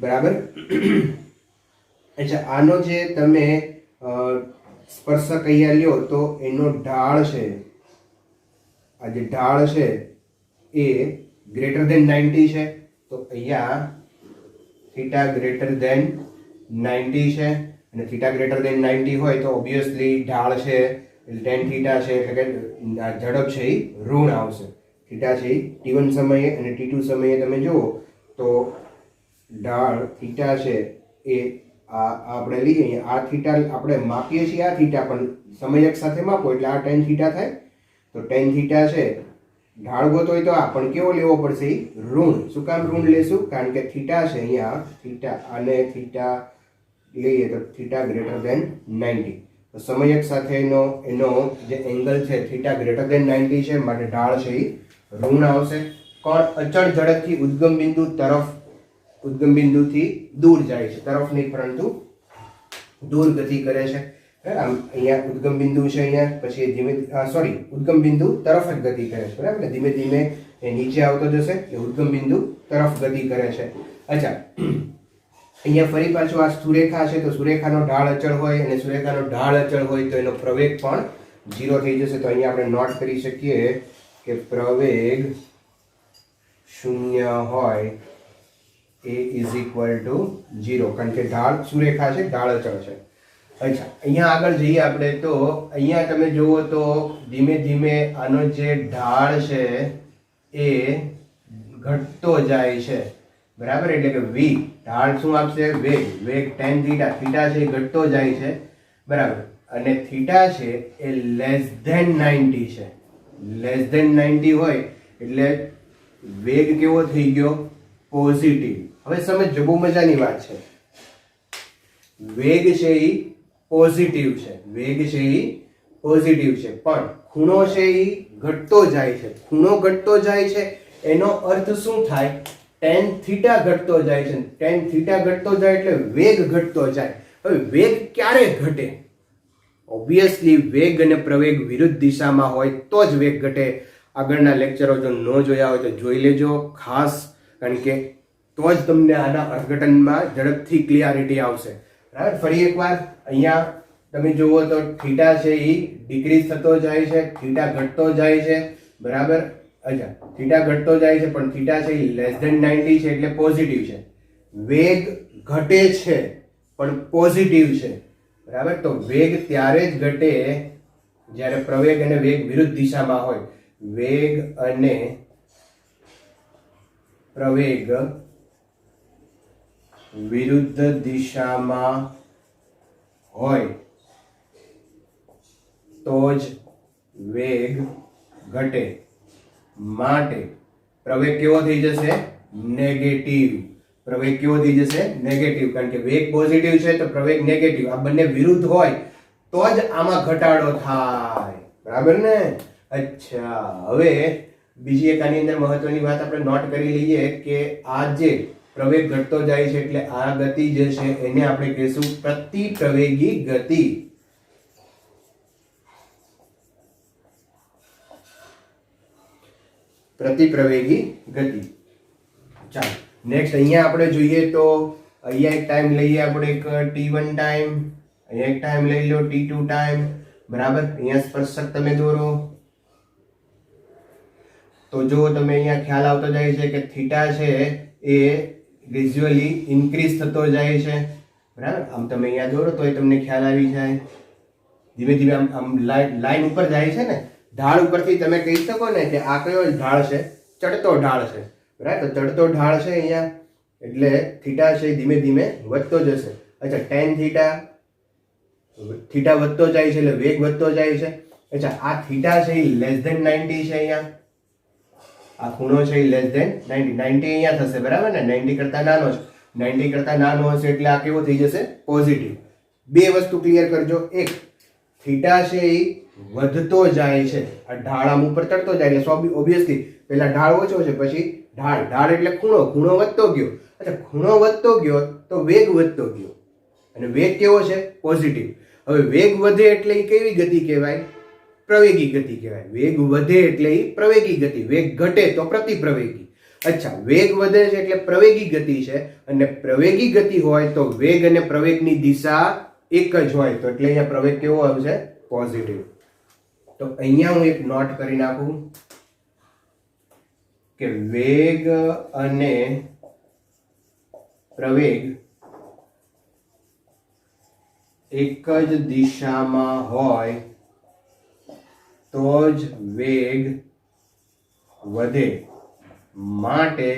બરાબર, અચ્છા, આનો જે તમે સ્પર્શક અહીંયા લ્યો તો એનો ઢાળ છે, આ જે ઢાળ છે એ ગ્રેટર દેન 90 છે, તો અહીંયા થીટા ગ્રેટર દેન 90 છે, અને થીટા ગ્રેટર દેન 90 હોય તો ઓબ્વિયસલી ઢાળ છે tan થીટા છે, એટલે કે ઝડપ છે એ ઋણ આવશે. થીટા છે એ t1 સમયે અને t2 સમયે તમે જુઓ તો ઢાળ થીટા છે એ આપણે લઈએ અહીંયા, આ થીટા આપણે માપીએ છીએ, આ થીટા પણ સમયક સાથે માપો એટલે આ tan થીટા થાય. તો tan થીટા છે, ઢાળ ગોતો હોય તો આ પણ કેવો લેવો પડશે? ઋણ. શું કામ ઋણ લેશું? કારણ કે થીટા છે અહીંયા, થીટા અને થીટા લઈએ તો થીટા ગ્રેટર દેન 90, તો સમયક સાથેનો એનો જે એંગલ છે થીટા ગ્રેટર દેન 90 છે, માટે ઢાળ છે એ ઋણ આવશે. કોણ અચળ ઝડપથી ઉદ્ગમ બિંદુ તરફ, ઉદ્ગમ બિંદુથી દૂર જાય છે, તરફ નહીં પરંતુ દૂર ગતિ કરે છે. આમ અહીંયા ઉદ્ગમ બિંદુ છે અહીંયા, પછી ધીમે ઉદ્ગમ બિંદુ તરફ જ ગતિ કરે છે, બરાબર ને? ધીમે ધીમે એ નીચે આવતો જશે એટલે ઉદ્ગમ બિંદુ તરફ ગતિ કરે છે. અચ્છા, અહીંયા ફરી પાછું આ સુરેખા છે, તો સુરેખાનો ઢાળ અચળ હોય અને સુરેખાનો ઢાળ અચળ હોય તો એનો પ્રવેગ પણ 0 થઈ જશે. તો અહીંયા આપણે નોટ કરી શકીએ કે પ્રવેગ 0 હોય a ઇઝ ઇક્વલ ટુ 0, કારણ કે ઢાળ સુરેખા છે, ઢાળ અચળ છે. અચ્છા, અહીંયા આગળ જઈએ આપણે તો અહીંયા તમે જુઓ તો ધીમે ધીમે આનો જે ઢાળ છે એ ઘટતો જાય છે, બરાબર? એટલે કે v ઢાળ શું આપશે? વેગ. વેગ tan થીટા, થીટા છે એ ઘટતો જાય છે, બરાબર? અને થીટા છે એ લેસ ધેન 90 છે. લેસ ધેન 90 હોય એટલે વેગ કેવો થઈ ગયો? પોઝિટિવ. હવે સમજો, બહુ મજાની વાત છે. વેગ છે એ પોઝિટિવ છે, વેગ છે એ પોઝિટિવ છે, પણ ખૂણો છે એ ઘટતો જાય છે. ખૂણો ઘટતો જાય છે એનો અર્થ શું થાય? tan થીટા ઘટતો જાય છે. tan થીટા ઘટતો જાય એટલે વેગ ઘટતો જાય. હવે વેગ ક્યારે ઘટે? ઓબ્વિયસલી વેગ અને પ્રવેગ વિરુદ્ધ દિશામાં હોય તો જ વેગ ઘટે. આગળના લેક્ચરો જો ન જોયા હોય તો જોઈ લેજો ખાસ, કારણ કે તો જ તમને આના અર્થઘટનમાં ઝડપથી ક્લિયરિટી આવશે, બરાબર? ફરી એકવાર અહીંયા તમે જુઓ તો થીટા છે એ ડિક્રીઝ થતો જાય છે, થીટા ઘટતો જાય છે, બરાબર? અચ્છા, થીટા ઘટતો જાય છે પણ થીટા છે એ લેસ ધેન 90 છે એટલે પોઝિટિવ છે. વેગ ઘટે છે પણ પોઝિટિવ છે, બરાબર? તો વેગ ત્યારે જ ઘટે જ્યારે પ્રવેગ અને વેગ વિરુદ્ધ દિશામાં હોય. વેગ અને પ્રવેગ વિરુદ્ધ દિશામાં હોય તો જ વેગ ઘટે. માટે પ્રવેગ કેવો થઈ જશે? નેગેટિવ. પ્રવેગ કેવો થઈ જશે? નેગેટિવ, કારણ કે વેગ પોઝિટિવ છે તો પ્રવેગ નેગેટિવ. આ બંને વિરુદ્ધ હોય તો જ આમાં ઘટાડો થાય, બરાબર ને? અચ્છા, હવે બીજી એક આની અંદર મહત્વની વાત આપણે નોટ કરી લઈએ કે આ જે પ્રવેગ ઘટતો જાય છે એટલે આ ગતિ જે છે એને આપણે કહીશું પ્રતિપ્રવેગી ગતિ. પ્રતિપ્રવેગી ગતિ. ચાલો નેક્સ્ટ અહીંયા આપણે જોઈએ તો અહીંયા એક ટાઈમ લઈએ આપણે, એક t1 ટાઈમ, અહીંયા એક ટાઈમ લઈ લો t2 ટાઈમ, બરાબર? અહીંયા સ્પર્શક તમે દોરો તો જો તમે અહીંયા ખ્યાલ આવતો જાય છે કે થીટા છે એ ગ્રેજ્યુઅલી ઇન્ક્રીઝ થતો જાય છે, બરાબર? આમ તમે અહીંયા દોરો તો તમને ખ્યાલ આવી જાય. ધીમે ધીમે આમ લાઈન ઉપર જાય છે ને, ઢાળ ઉપરથી તમે કહી શકો ને કે આ કયો ઢાળ છે? ચડતો ઢાળ છે, બરાબર? તો ચડતો ઢાળ છે અહીંયા એટલે થીટા છે ધીમે ધીમે વધતો જશે. અચ્છા, tan થીટા, થીટા વધતો જાય છે એટલે વેગ વધતો જાય છે. અચ્છા, આ થીટા છે એ લેસ ધેન 90 છે. અહીંયા આ ખૂણો છે એ લેસ ધેન 90, 90 અહીંયા થશે, બરાબર ને? 90 કરતા નાનો છે, 90 કરતા નાનો હશે એટલે આ કેવો થઈ જશે? પોઝિટિવ. બે વસ્તુ ક્લિયર કરજો. એક, થીટા છે એ વધતો જાય છે, આ ઢાળ આમ ઉપર ચડતો જાય છે. ઓબ્વિયસલી પહેલા ઢાળ ઓછો છે, પછી ઢાળ, ઢાળ એટલે ખૂણો, ખૂણો વધતો ગયો. અચ્છા, ખૂણો વધતો ગયો તો વેગ વધતો ગયો, અને વેગ કેવો છે? પોઝિટિવ. હવે વેગ વધે એટલે એ કેવી ગતિ કહેવાય? પ્રવેગી ગતિ કહેવાય. વેગ વધે એટલે એ પ્રવેગી ગતિ, વેગ ઘટે તો પ્રતિપ્રવેગી. અચ્છા, વેગ વધે છે એટલે પ્રવેગી ગતિ છે, અને પ્રવેગી ગતિ હોય તો વેગ અને પ્રવેગની દિશા એક જ હોય, તો એટલે અહીંયા પ્રવેગ કેવો આવશે? પોઝિટિવ. તો અહીંયા હું એક નોટ કરી નાખું કે વેગ અને પ્રવેગ એક જ દિશામાં હોય તો જ વેગ વધે, માટે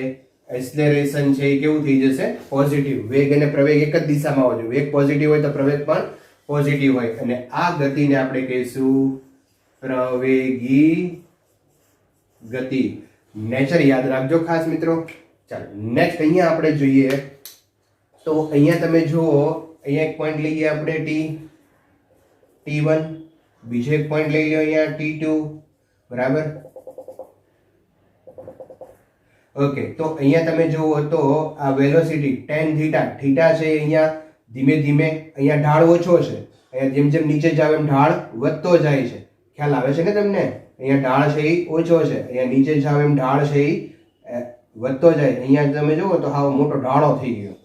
એક્સેલરેશન છે એ કેવું થઈ જશે? પોઝિટિવ. વેગ અને પ્રવેગ એક જ દિશામાં હોવો જોઈએ. વેગ પોઝિટિવ હોય તો પ્રવેગ પણ પોઝિટિવ હોય, અને આ ગતિને આપણે કહીશું પ્રવેગી ગતિ. નેચર યાદ રાખજો ખાસ મિત્રો. ચાલો નેક્સ્ટ અહીંયા આપણે જોઈએ તો અહીંયા તમે જુઓ, અહીંયા એક પોઈન્ટ લઈએ આપણે t1, બીજો એક પોઈન્ટ લઈ લો અહીંયા t2, બરાબર? ઓકે, તો અહીંયા તમે જુઓ તો આ વેલોસિટી tan થીટા, થીટા છે અહીંયા ધીમે ધીમે, અહીંયા ઢાળ ઓછો છે, અહીંયા જેમ જેમ નીચે જાવ એમ ઢાળ વધતો જાય છે. ખ્યાલ આવે છે ને તમને? અહીંયા ઢાળ છે એ ઓછો છે, અહીંયા નીચે જાવ એમ ઢાળ છે એ વધતો જાય. અહીંયા તમે જુઓ તો હાવ મોટો ઢાળો થઈ ગયો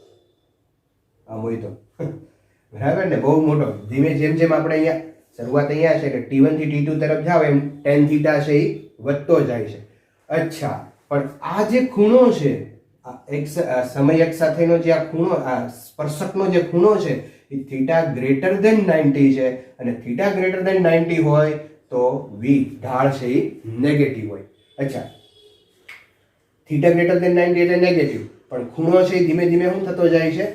આમ હોય તો, બરાબર ને? બહુ મોટો. ધીમે જેમ જેમ આપણે અહીંયા શરૂઆત અહીંયા છે કે t1 થી t2 તરફ જાવ એમ tan થીટા છે એ વધતો જાય છે. અચ્છા, પણ આ જે ખૂણો છે, સમય અક્ષ સાથેનો જે આ ખૂણો, આ સ્પર્શકનો જે ખૂણો છે એ થીટા ગ્રેટર ધેન 90 છે, અને થીટા ગ્રેટર ધેન 90 હોય તો v ઢાળ છે એ નેગેટિવ હોય. અચ્છા, થીટા ગ્રેટર ધેન 90 એટલે નેગેટિવ, પણ ખૂણો છે એ ધીમે ધીમે શું થતો જાય છે?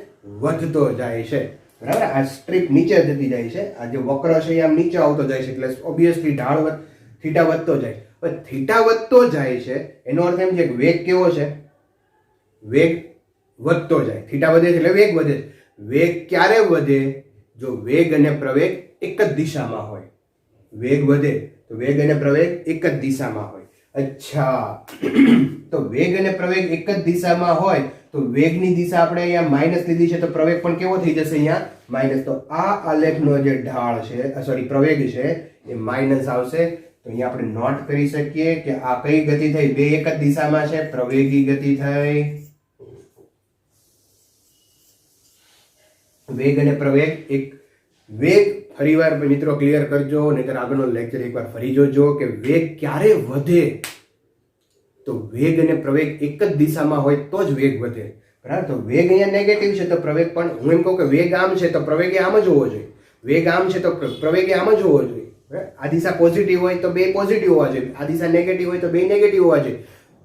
વધતો જાય છે, બરાબર? આ સ્ટ્રીપ નીચે જતી જાય છે, આ જે વક્ર છે એ આમ નીચે આવતો જાય છે, એટલે ઓબ્વિયસલી ઢાળ થીટા વધતો જાય. હવે થીટા વધતો જાય છે એનો અર્થ એમ છે કે વેગ કેવો છે? વેગ વધતો જાય. થીટા વધે છે એટલે વેગ વધે છે. વેગ ક્યારે વધે? જો વેગ અને પ્રવેગ એક જ દિશામાં હોય. વેગ વધે તો વેગ અને પ્રવેગ એક જ દિશામાં હોય. અચ્છા, તો વેગ અને પ્રવેગ એક જ દિશામાં હોય તો વેગની દિશા આપણે અહીંયા માઇનસ લીધી છે, તો પ્રવેગ પણ કેવો થઈ જશે? અહીંયા માઇનસ. તો આ આલેખનો જે ઢાળ છે, સોરી પ્રવેગ છે એ માઇનસ આવશે. તો અહીંયા આપણે નોટ કરી શકીએ કે આ કઈ ગતિ થઈ? બે એક જ દિશામાં છે, પ્રવેગી ગતિ થઈ. વેગ અને પ્રવેગ એક. વેગ ફરીવાર મિત્રો ક્લિયર કરજો, નહીતર આગળનો લેક્ચર એકવાર ફરી જોજો કે વેગ ક્યારે વધે? તો વેગ અને પ્રવેગ એક જ દિશામાં હોય તો જ વેગ વધે, બરાબર? તો વેગ અહીંયા નેગેટિવ છે તો પ્રવેગ પણ, હું એમ કહું કે વેગ આમ છે તો પ્રવેગ આમ જ હોવો જોઈએ, વેગ આમ છે તો પ્રવેગ આમ જ હોવો જોઈએ. આ દિશા પોઝિટિવ હોય તો બે પોઝિટિવ હોવા જોઈએ, આ દિશા નેગેટિવ હોય તો બે નેગેટિવ હોવા જોઈએ,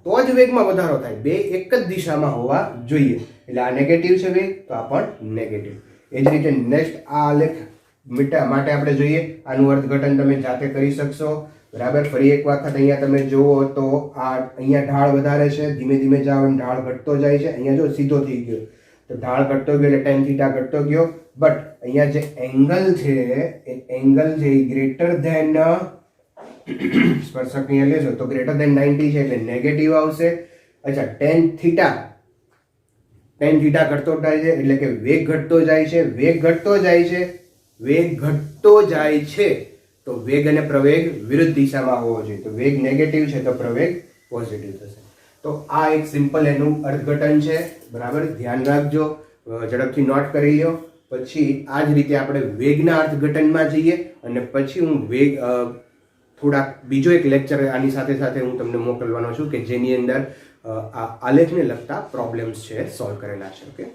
તો જ વેગમાં વધારો થાય. બે એક જ દિશામાં હોવા જોઈએ. એટલે આ નેગેટિવ છે વેગ, તો આ પણ નેગેટિવ. એ જ રીતે નેક્સ્ટ આ આલેખ માટે આપણે જોઈએ, આનું અર્થઘટન તમે જાતે કરી શકશો, બરાબર? ફરી એક વખત અહીંયા તમે જુઓ તો આ અહીંયા ઢાળ વધારે છે, ધીમે ધીમે જાવ એમ ઢાળ ઘટતો જાય છે. અહીંયા જો સીધો થઈ ગયો તો ઢાળ ઘટતો ગયો એટલે tan થીટા ઘટતો ગયો, બટ અહીંયા જે એંગલ છે એ એંગલ છે એ ગ્રેટર ધેન સ્પર્શક અહીંયા લેશો તો ગ્રેટર ધેન 90 છે એટલે નેગેટિવ આવશે. અચ્છા, tan થીટા ઘટતો જાય છે એટલે કે વેગ ઘટતો જાય છે. વેગ ઘટતો જાય છે, વેગ ઘટતો જાય છે તો વેગ અને પ્રવેગ વિરુદ્ધ દિશામાં હોવો જોઈએ. તો વેગ નેગેટિવ છે તો પ્રવેગ પોઝિટિવ થશે. તો આ એક સિમ્પલ એનું અર્થઘટન છે, બરાબર? ધ્યાન રાખજો, ઝડપથી નોટ કરી લો. પછી આ જ રીતે આપણે વેગના અર્થઘટનમાં જઈએ, અને પછી હું વેગ થોડાક બીજો એક લેક્ચર આની સાથે સાથે હું તમને મોકલવાનો છું કે જેની અંદર આ આલેખને લગતા પ્રોબ્લેમ્સ છે સોલ્વ કરેલા છે. ઓકે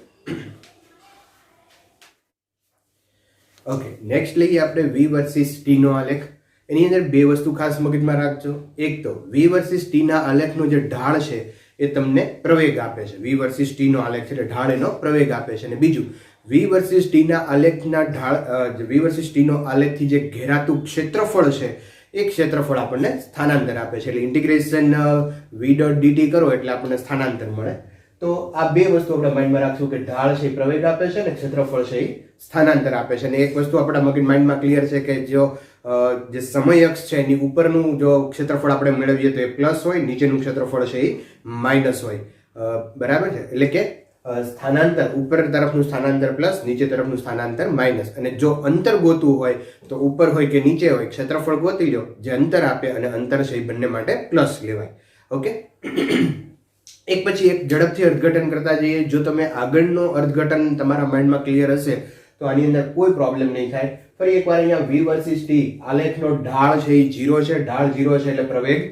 ઓકે, નેક્સ્ટ લઈએ આપણે v વર્સિસ t નો આલેખ. એની અંદર બે વસ્તુ ખાસ મગજમાં રાખજો. એક તો v વર્સિસ t ના આલેખનો જે ઢાળ છે એ તમને પ્રવેગ આપે છે. v વર્સિસ t નો આલેખ છે એટલે ઢાળ એનો પ્રવેગ આપે છે. અને બીજું, v વર્સિસ t ના આલેખના ઢાળ v વર્સિસ t નો આલેખથી જે ઘેરાતું ક્ષેત્રફળ છે એ ક્ષેત્રફળ આપણને સ્થાનાંતર આપે છે. એટલે ઇન્ટિગ્રેશન v ડોટ dt કરો એટલે આપણને સ્થાનાંતર મળે. તો આ બે વસ્તુ આપણે માઇન્ડમાં રાખશું કે ઢાળ છે એ પ્રવેગ આપે છે અને ક્ષેત્રફળ છે એ સ્થાનાંતર આપે છે. અને એક વસ્તુ આપણા માઇન્ડમાં ક્લિયર છે કે જે સમય અક્ષ છે એની ઉપરનું જો ક્ષેત્રફળ આપણે મેળવીએ તો એ પ્લસ હોય, નીચેનું ક્ષેત્રફળ છે એ માઇનસ હોય, બરાબર છે? એટલે કે સ્થાનાંતર ઉપર તરફનું સ્થાનાંતર પ્લસ, નીચે તરફનું સ્થાનાંતર માઇનસ. અને જો અંતર ગોતવું હોય તો ઉપર હોય કે નીચે હોય, ક્ષેત્રફળ ગોતી લો, જે અંતર આપે અને અંતર છે એ બંને માટે પ્લસ લેવાય. ઓકે, એક પછી એક ઝડપથી અર્થઘટન કરતા જઈએ. જો તમે આગળનો અર્થઘટન તમારા માઇન્ડમાં ક્લિયર હશે તો આની અંદર કોઈ પ્રોબ્લેમ નહીં થાય. ફરી એકવાર અહીંયા v વર્સિસ t આલેખનો ઢાળ છે એ 0 છે, ઢાળ 0 છે એટલે પ્રવેગ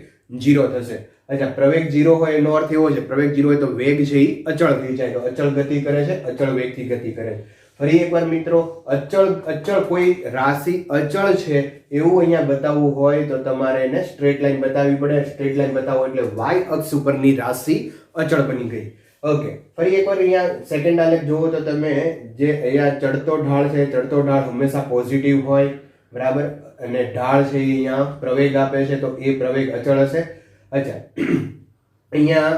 0 થશે. અચ્છા, પ્રવેગ 0 હોય એનો અર્થ એવો છે, પ્રવેગ 0 હોય તો વેગ છે એ અચળ થઈ જાય, તો અચળ ગતિ કરે છે, અચળ વેગથી ગતિ કરે છે. ફરી એકવાર મિત્રો, અચળ કોઈ રાશિ અચળ છે એવું અહીંયા બતાવવું હોય તો તમારે એને સ્ટ્રેટ લાઈન બતાવવી પડે. સ્ટ્રેટ લાઈન બતાવો એટલે y અક્ષ ઉપરની રાશિ અચળ બની ગઈ. ઓકે, ફરી એકવાર અહીંયા સેકન્ડ આલેખ જુઓ તો તમે જે અહીંયા ચડતો ઢાળ છે, ચડતો ઢાળ હંમેશા પોઝિટિવ હોય, બરાબર, અને ઢાળ છે એ અહીંયા પ્રવેગ આપે છે તો એ પ્રવેગ અચળ હશે. અચ્છા, અહીંયા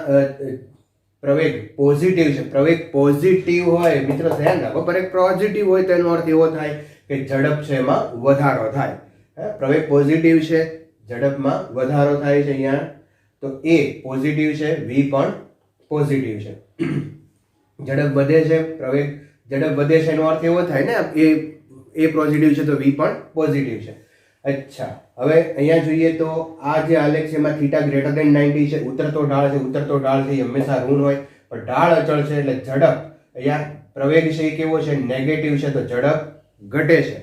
પ્રવેગ પોઝિટિવ છે, પ્રવેગ પોઝિટિવ હોય મિત્રો ધ્યાન રાખો, પ્રવેગ પોઝિટિવ હોય તો એનો અર્થ એવો થાય કે ઝડપ છે એમાં વધારો થાય. પ્રવેગ પોઝિટિવ છે, ઝડપમાં વધારો થાય છે અહીંયા, તો એ પોઝિટિવ છે, v પણ પોઝિટિવ છે. ઝડપ વધે છે, પ્રવેગ ઝડપ વધે છે એનો અર્થ એવો થાય ને, એ પોઝિટિવ છે તો v પણ પોઝિટિવ છે. અચ્છા, હવે અહીંયા જોઈએ તો આ જે આલેખ છે એમાં θ ગ્રેટર ધેન 90 છે, ઉતરતો ઢાળ છે, ઉતરતો ઢાળ છે એ હંમેશા ઋણ હોય, પણ ઢાળ અચળ છે એટલે ઝડપ અહીંયા પ્રવેગ છે એ કેવો છે, નેગેટિવ છે, તો ઝડપ ઘટે છે.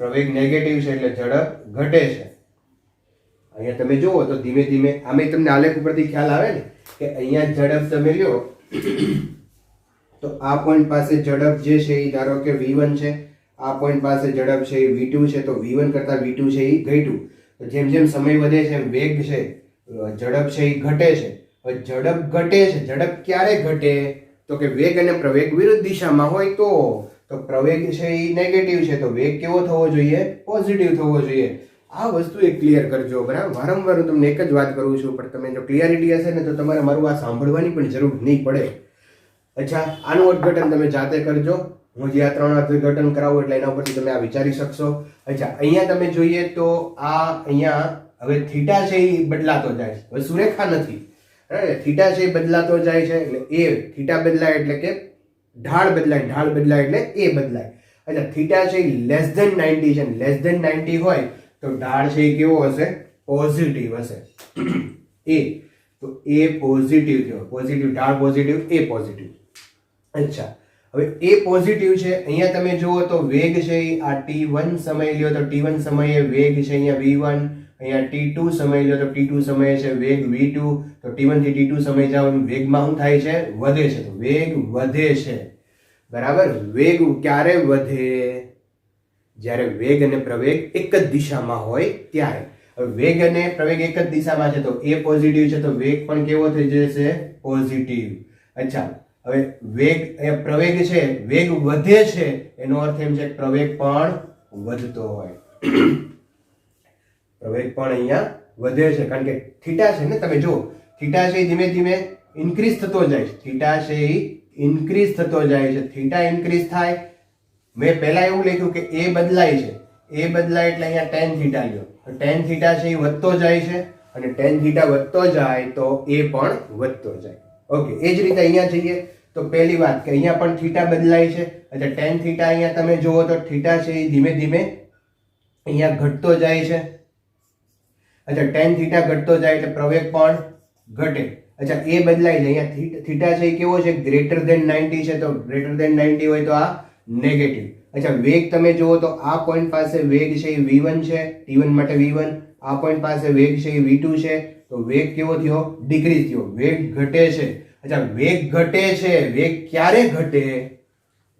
પ્રવેગ નેગેટિવ છે એટલે ઝડપ ઘટે છે. અહીંયા તમે જુઓ તો ધીમે ધીમે આમે તમને આલેખ ઉપરથી ખ્યાલ આવે ને કે અહીંયા ઝડપ તમે લ્યો તો આ પોઈન્ટ પાસે ઝડપ જે છે એ ધારો કે v1 છે, આ પોઈન્ટ પાસે ઝડપ છે એ v2 છે, તો v1 કરતા v2 છે એ ઘટ્યું. તો જેમ જેમ સમય વધે છે એમ વેગ છે, ઝડપ છે એ ઘટે છે. હવે ઝડપ ઘટે છે, ઝડપ ક્યારે ઘટે તો કે વેગ અને પ્રવેગ વિરુદ્ધ દિશામાં હોય તો પ્રવેગ છે એ નેગેટિવ છે તો વેગ કેવો થવો જોઈએ, પોઝિટિવ થવો જોઈએ. આ વસ્તુ એક ક્લિયર કરજો, બરાબર. વારંવાર હું તમને એક જ વાત કરું છું, પણ તમે જો ક્લિયરિટી હશે ને તો તમારે મારું આ સાંભળવાની પણ જરૂર નહીં પડે. અચ્છા, આનું અર્થઘટન તમે જાતે કરજો. હું જે આ 3 અર્થઘટન કરાવું એટલે એના ઉપરથી તમે આ વિચારી શકશો. અચ્છા, અહીંયા તમે જોઈએ તો આ અહીંયા હવે થીટા છે એ બદલાતો જાય છે, હવે સુરેખા નથી, બરાબર. થીટા છે એ બદલાતો જાય છે એટલે એ થીટા બદલાય એટલે કે ઢાળ બદલાય, ઢાળ બદલાય એટલે એ બદલાય. અચ્છા, થીટા છે એ લેસ ધેન 90 છે, લેસ ધેન 90 હોય તો ઢાળ છે એ કેવો હશે, પોઝિટિવ હશે. એ તો એ પોઝિટિવ થયો, પોઝિટિવ ઢાળ પોઝિટિવ, એ પોઝિટિવ. અચ્છા, હવે એ પોઝિટિવ છે. અહીંયા તમે જુઓ તો વેગ છે આ t1 સમય લ્યો તો t1 સમયે વેગ છે અહીંયા v1, અહીંયા t2 સમય લ્યો તો t2 સમયે છે વેગ v2, તો t1 થી t2 સમય જાવ વેગમાં શું થાય છે, વધે છે, તો વેગ વધે છે, બરાબર. વેગ ક્યારે વધે, જ્યારે વેગ અને પ્રવેગ એક જ દિશામાં હોય ત્યારે. હવે વેગ અને પ્રવેગ એક જ દિશામાં છે તો એ પોઝિટિવ છે તો વેગ પણ કેવો થઈ જશે, પોઝિટિવ. અચ્છા, હવે વેગ પ્રવેગ છે, વેગ વધે છે એનો અર્થ એમ છે કે પ્રવેગ પણ વધતો હોય. પ્રવેગ પણ અહીંયા વધે છે કારણ કે થીટા છે ને, તમે જુઓ થીટા છે ધીમે ધીમે ઇન્ક્રીઝ થતો જાય છે, થીટા છે એ ઇન્ક્રીઝ થતો જાય છે. થીટા ઇન્ક્રીઝ થાય, મેં પહેલા એવું લખ્યું કે એ બદલાય છે, એ બદલાય એટલે અહીંયા tan થીટા લ્યો, તો tan થીટા છે એ વધતો જાય છે અને tan થીટા વધતો જાય તો એ પણ વધતો જાય. ઓકે, એ જ રીતે અહીંયા જઈએ તો પહેલી વાત કે અહીંયા પણ થીટા બદલાય છે. એટલે tan થીટા અહીંયા તમે જુઓ તો થીટા છે એ ધીમે ધીમે અહીંયા ઘટતો જાય છે. અચ્છા, tan થીટા ઘટતો જાય એટલે પ્રવેગ પણ ઘટે. અચ્છા, એ બદલાય છે, અહીંયા થીટા છે એ કેવો છે, ગ્રેટર ધેન 90 છે, તો ગ્રેટર ધેન 90 હોય તો આ નેગેટિવ. અચ્છા, વેગ તમે જુઓ તો આ પોઈન્ટ પાસે વેગ છે એ v1 છે, t1 માટે v1, આ પોઈન્ટ પાસે વેગ છે એ v2 છે, તો વેગ કેવો થયો, ડિક્રીઝ થયો, વેગ ઘટે છે. અચ્છા, વેગ ઘટે છે, વેગ ક્યારે ઘટે,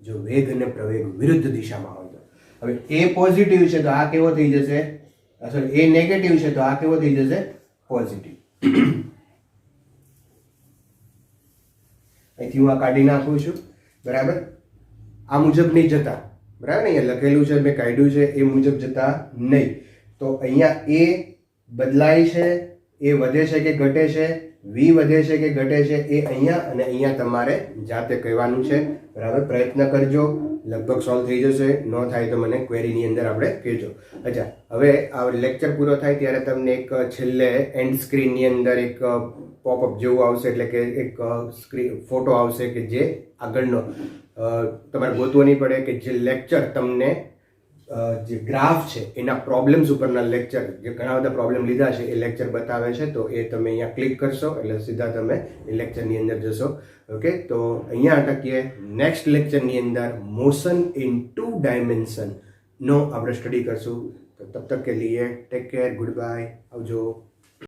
જો વેગ અને પ્રવેગ વિરુદ્ધ દિશામાં હોય તો. હવે એ પોઝિટિવ છે તો આ કેવો થઈ જશે, સોરી એ નેગેટિવ છે તો આ કેવો થઈ જશે, પોઝિટિવ. અહીંથી હું આ કાઢી નાખું છું, બરાબર. આ મુજબ નહીં જતા, બરાબર. અહીંયા લખેલું છે, મેં કાઢ્યું છે એ મુજબ જતા નહીં. તો અહીંયા એ બદલાય છે, એ વધે છે કે ઘટે છે, v વધે છે કે ઘટે છે, એ અહીંયા અને અહીંયા તમારે જાતે કહેવાનું છે, બરાબર. પ્રયત્ન કરજો, લગભગ સોલ્વ થઈ જશે. ન થાય તો મને ક્વેરીની અંદર આપણે કહેજો. અચ્છા, હવે આ લેક્ચર પૂરો થાય ત્યારે તમને એક છેલ્લે એન્ડ સ્ક્રીનની અંદર એક પોપઅપ જેવું આવશે, એટલે કે એક સ્ક્રીન ફોટો આવશે કે જે આગળનો તમારે ગોતવો નહીં પડે, કે જે લેક્ચર તમને જે ગ્રાફ છે એના પ્રોબ્લેમ્સ ઉપરના લેક્ચર, જે ઘણા બધા પ્રોબ્લેમ લીધા છે એ લેક્ચર બતાવે છે, તો એ તમે અહીંયા ક્લિક કરશો એટલે સીધા તમે એ લેક્ચરની અંદર જશો. ઓકે, તો અહીંયા અટકીએ. નેક્સ્ટ લેક્ચરની અંદર મોશન ઇન 2 ડાયમેન્શન નો આપણે સ્ટડી કરશું. તો તબ તક કે લીએ ટેક કેર, ગુડ બાય, આવજો.